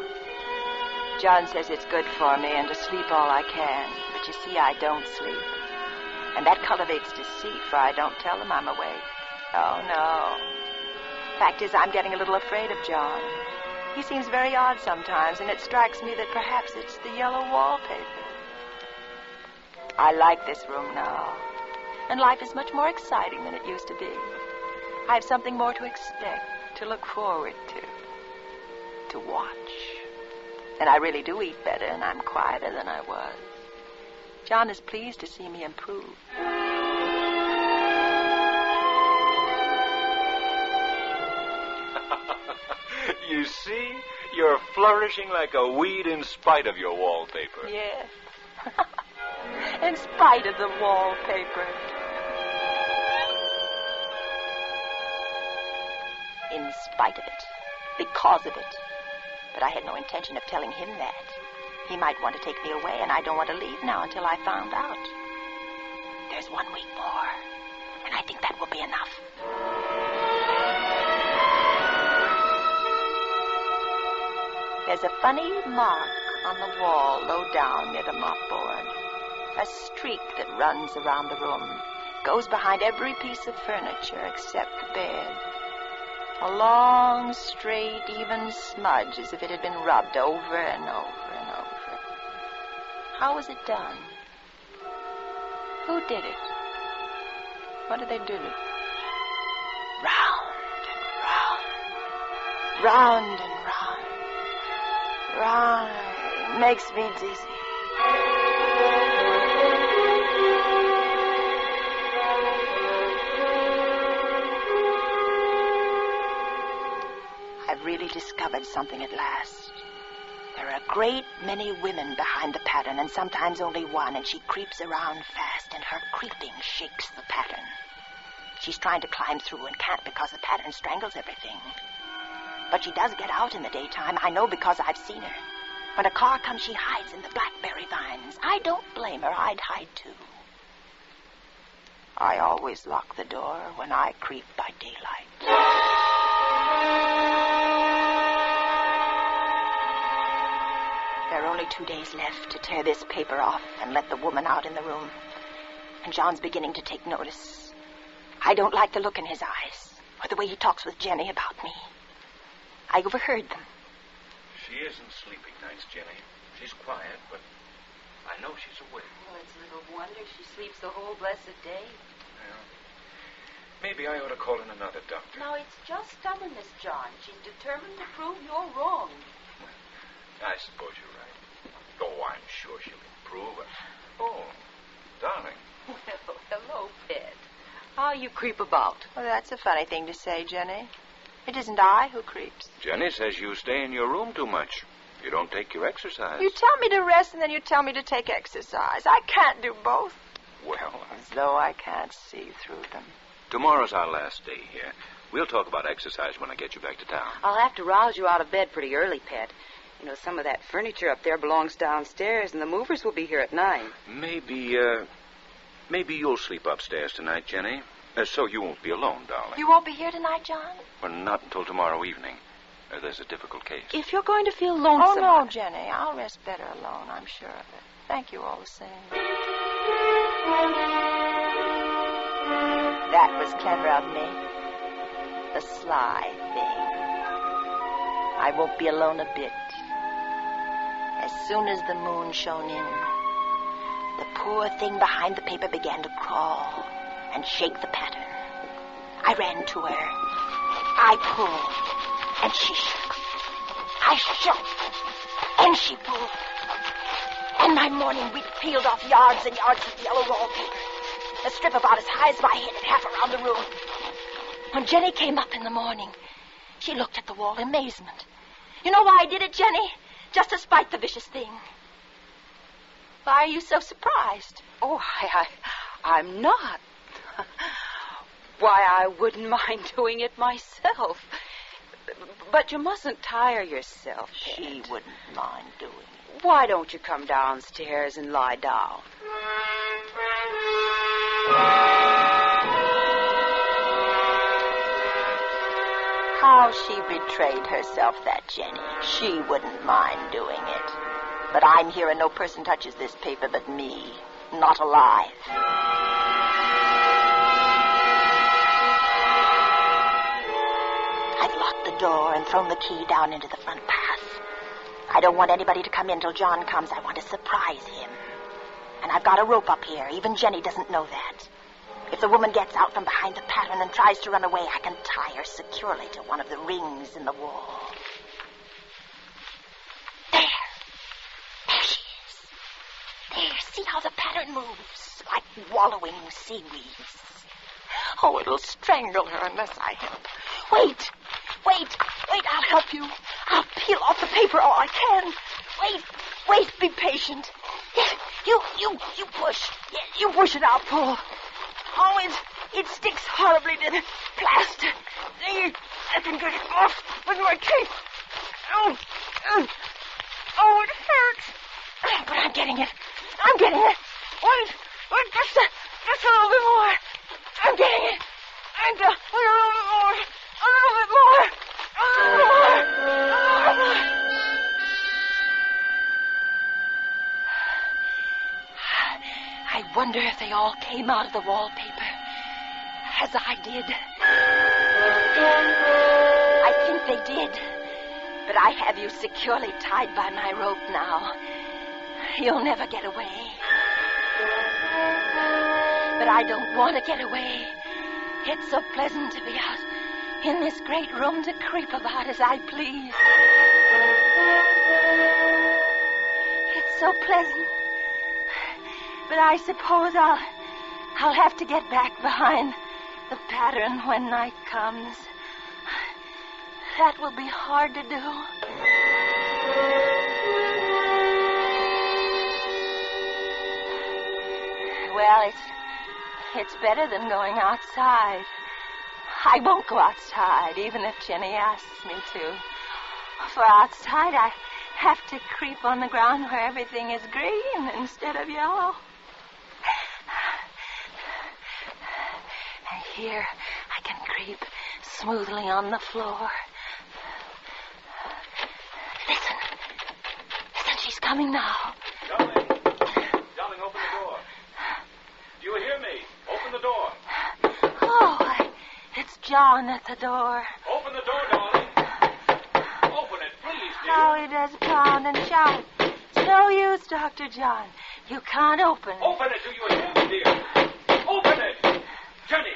John says it's good for me and to sleep all I can. But you see, I don't sleep. And that cultivates deceit, for I don't tell him I'm awake. Oh, no. Fact is, I'm getting a little afraid of John. He seems very odd sometimes, and it strikes me that perhaps it's the yellow wallpaper. I like this room now, and life is much more exciting than it used to be. I have something more to expect, to look forward to watch. And I really do eat better, and I'm quieter than I was. John is pleased to see me improve. You see, you're flourishing like a weed in spite of your wallpaper. Yes. In spite of the wallpaper. In spite of it. Because of it. But I had no intention of telling him that. He might want to take me away, and I don't want to leave now until I found out. There's 1 week more, and I think that will be enough. There's a funny mark on the wall low down near the mopboard. A streak that runs around the room. Goes behind every piece of furniture except the bed. A long, straight, even smudge as if it had been rubbed over and over and over. How was it done? Who did it? What did they do? Round and round. Round and round. Round. It makes me dizzy. I've really discovered something at last. There are a great many women behind the pattern, and sometimes only one, and she creeps around fast, and her creeping shakes the pattern. She's trying to climb through and can't because the pattern strangles everything. But she does get out in the daytime. I know because I've seen her. When a car comes, she hides in the blackberry vines. I don't blame her. I'd hide, too. I always lock the door when I creep by daylight. There are only 2 days left to tear this paper off and let the woman out in the room. And John's beginning to take notice. I don't like the look in his eyes or the way he talks with Jenny about me. I overheard them. She isn't sleeping nights, Jenny. She's quiet, but I know she's awake. Well, it's little wonder she sleeps the whole blessed day. Well, maybe I ought to call in another doctor. No, it's just stubbornness, John. She's determined to prove you're wrong. I suppose you're right. Oh, I'm sure she'll improve. Oh, darling. Well, hello, Pet. How you creep about? Well, that's a funny thing to say, Jenny. It isn't I who creeps. Jenny says you stay in your room too much. You don't take your exercise. You tell me to rest and then you tell me to take exercise. I can't do both. Well, As though I can't see through them. tomorrow's our last day here. We'll talk about exercise when I get you back to town. I'll have to rouse you out of bed pretty early, Pet. You know, some of that furniture up there belongs downstairs, and the movers will be here at 9. Maybe you'll sleep upstairs tonight, Jenny. So you won't be alone, darling. You won't be here tonight, John? Well, not until tomorrow evening. There's a difficult case. If you're going to feel lonesome... Oh, no, Jenny. I'll rest better alone, I'm sure of it. Thank you all the same. That was clever of me. The sly thing. I won't be alone a bit. As soon as the moon shone in, the poor thing behind the paper began to crawl and shake the pattern. I ran to her. I pulled, and she shook. I shook, and she pulled. And my morning wheat peeled off yards and yards of yellow wallpaper, a strip about as high as my head and half around the room. When Jenny came up in the morning, she looked at the wall in amazement. You know why I did it, Jenny? Just to spite the vicious thing. Why are you so surprised? Oh, I'm not. Why, I wouldn't mind doing it myself. But you mustn't tire yourself, Pet. She wouldn't mind doing it. Why don't you come downstairs and lie down? How she betrayed herself, that Jenny. She wouldn't mind doing it. But I'm here and no person touches this paper but me. Not alive. I've locked the door and thrown the key down into the front path. I don't want anybody to come in till John comes. I want to surprise him. And I've got a rope up here. Even Jenny doesn't know that. If the woman gets out from behind the pattern and tries to run away, I can tie her securely to one of the rings in the wall. There. There she is. There, see how the pattern moves, like wallowing seaweeds. Oh, it'll strangle her unless I help. Wait, I'll help you. I'll peel off the paper all I can. Wait, be patient. You push. You push it out, Paul. Oh, it sticks horribly to the plaster. I can get it off with my teeth. Oh, it hurts. But I'm getting it. Wait, just a little bit more. I'm getting it. A little bit more. I wonder if they all came out of the wallpaper, as I did. I think they did, but I have you securely tied by my rope now. You'll never get away. But I don't want to get away. It's so pleasant to be out in this great room to creep about as I please. It's so pleasant. But I suppose I'll have to get back behind the pattern when night comes. That will be hard to do. Well, it's better than going outside. I won't go outside, even if Jenny asks me to. For outside, have to creep on the ground where everything is green instead of yellow. And here I can creep smoothly on the floor. Listen. Listen, she's coming now. Darling, open the door. Do you hear me? Open the door. Oh, it's John at the door. Open the door, darling. Open it, please, dear. How he does pound and shout. It's no use, Dr. John. You can't open it. Open it, do you hear me, dear? Open it! Jenny,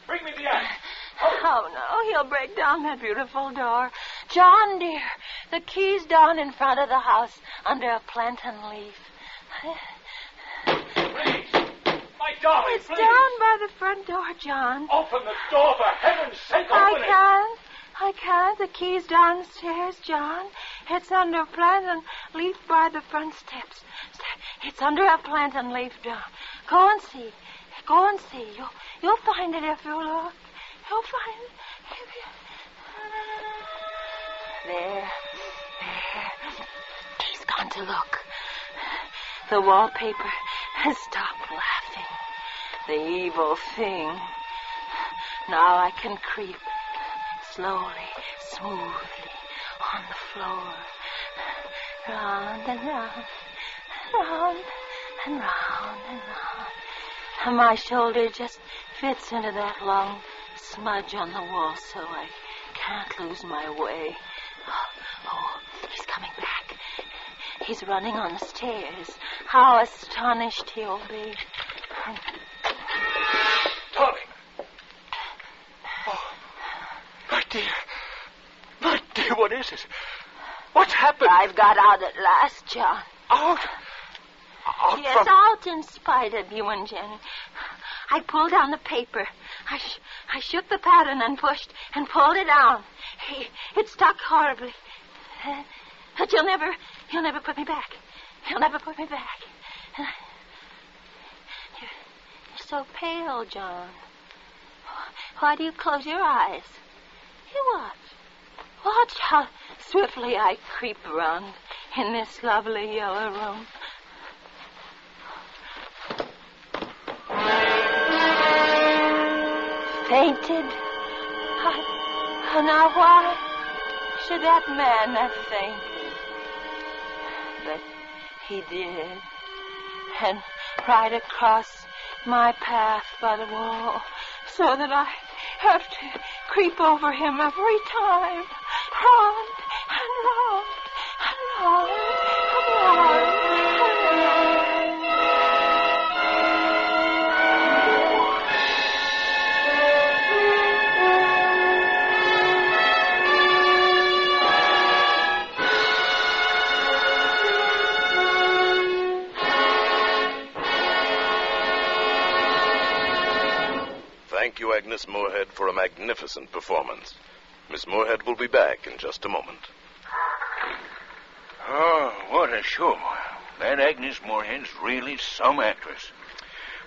bring me the axe. Oh, no, he'll break down that beautiful door. John, dear, the key's down in front of the house under a plantain leaf. Please, my darling, It's please. down by the front door, John. Open the door, for heaven's sake, open it. I can't. The key's downstairs, John. It's under a plantain leaf by the front steps. It's under a plantain leaf down. Go and see. Go and see. You'll find it if you look. You'll find it if you... There. He's gone to look. The wallpaper has stopped laughing. The evil thing. Now I can creep slowly, smoothly on the floor. Round and round, round and round and round. And my shoulder just fits into that long smudge on the wall so I can't lose my way. Oh, he's coming back. He's running on the stairs. How astonished he'll be. Darling. Oh, my dear, what is it? What's happened? I've got out at last, John. Out? Yes, out in spite of you and Jenny. I pulled down the paper. I shook the pattern and pushed and pulled it down. It stuck horribly. But you'll never put me back. You'll never put me back. You're so pale, John. Why do you close your eyes? You watch. Watch how swiftly I creep around in this lovely yellow room. Fainted? Now why should that man have fainted? But he did. And right across my path by the wall, so that I have to creep over him every time. Round and round and round and round and round. Thank you, Agnes Moorehead, for a magnificent performance. Miss Moorehead will be back in just a moment. Oh, what a show. That Agnes Moorehead's really some actress.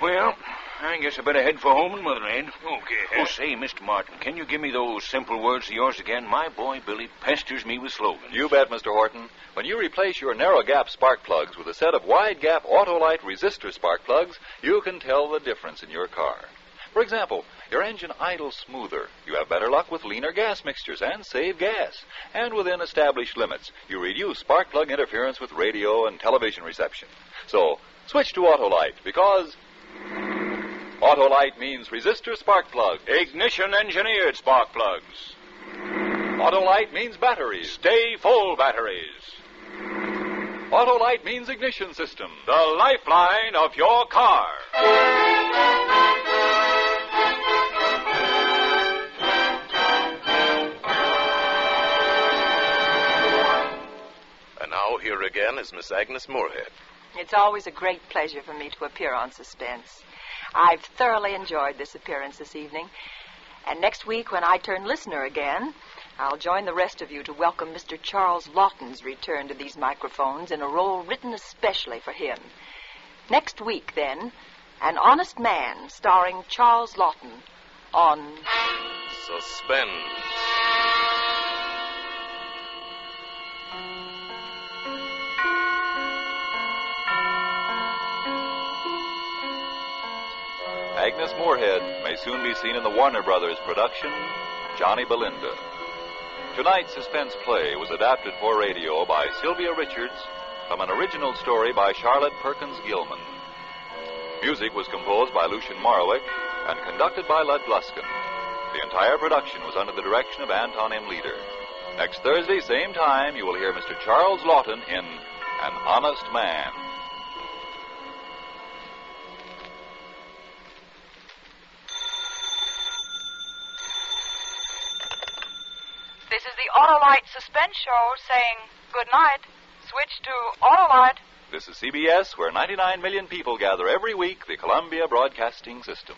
Well, I guess I better head for home and Motherhead. Okay. Oh, say, Mr. Martin, can you give me those simple words of yours again? My boy Billy pesters me with slogans. You bet, Mr. Horton. When you replace your narrow gap spark plugs with a set of wide gap Autolite resistor spark plugs, you can tell the difference in your car. For example, your engine idles smoother. You have better luck with leaner gas mixtures and save gas. And within established limits, you reduce spark plug interference with radio and television reception. So, switch to Autolite because Autolite means resistor spark plug. Ignition engineered spark plugs. Autolite means batteries. Stay full batteries. Autolite means ignition system. The lifeline of your car. And now here again is Miss Agnes Moorehead. It's always a great pleasure for me to appear on Suspense. I've thoroughly enjoyed this appearance this evening. And next week, when I turn listener again, I'll join the rest of you to welcome Mr. Charles Lawton's return to these microphones in a role written especially for him. Next week, then, An Honest Man, starring Charles Lawton, on Suspense. Agnes Moorehead may soon be seen in the Warner Brothers production, Johnny Belinda. Tonight's suspense play was adapted for radio by Sylvia Richards from an original story by Charlotte Perkins Gilman. Music was composed by Lucien Morawick and conducted by Lud Gluskin. The entire production was under the direction of Anton M. Leader. Next Thursday, same time, you will hear Mr. Charles Lawton in An Honest Man. This is the Autolite Suspense Show saying good night. Switch to Autolite. This is CBS, where 99 million people gather every week, the Columbia Broadcasting System.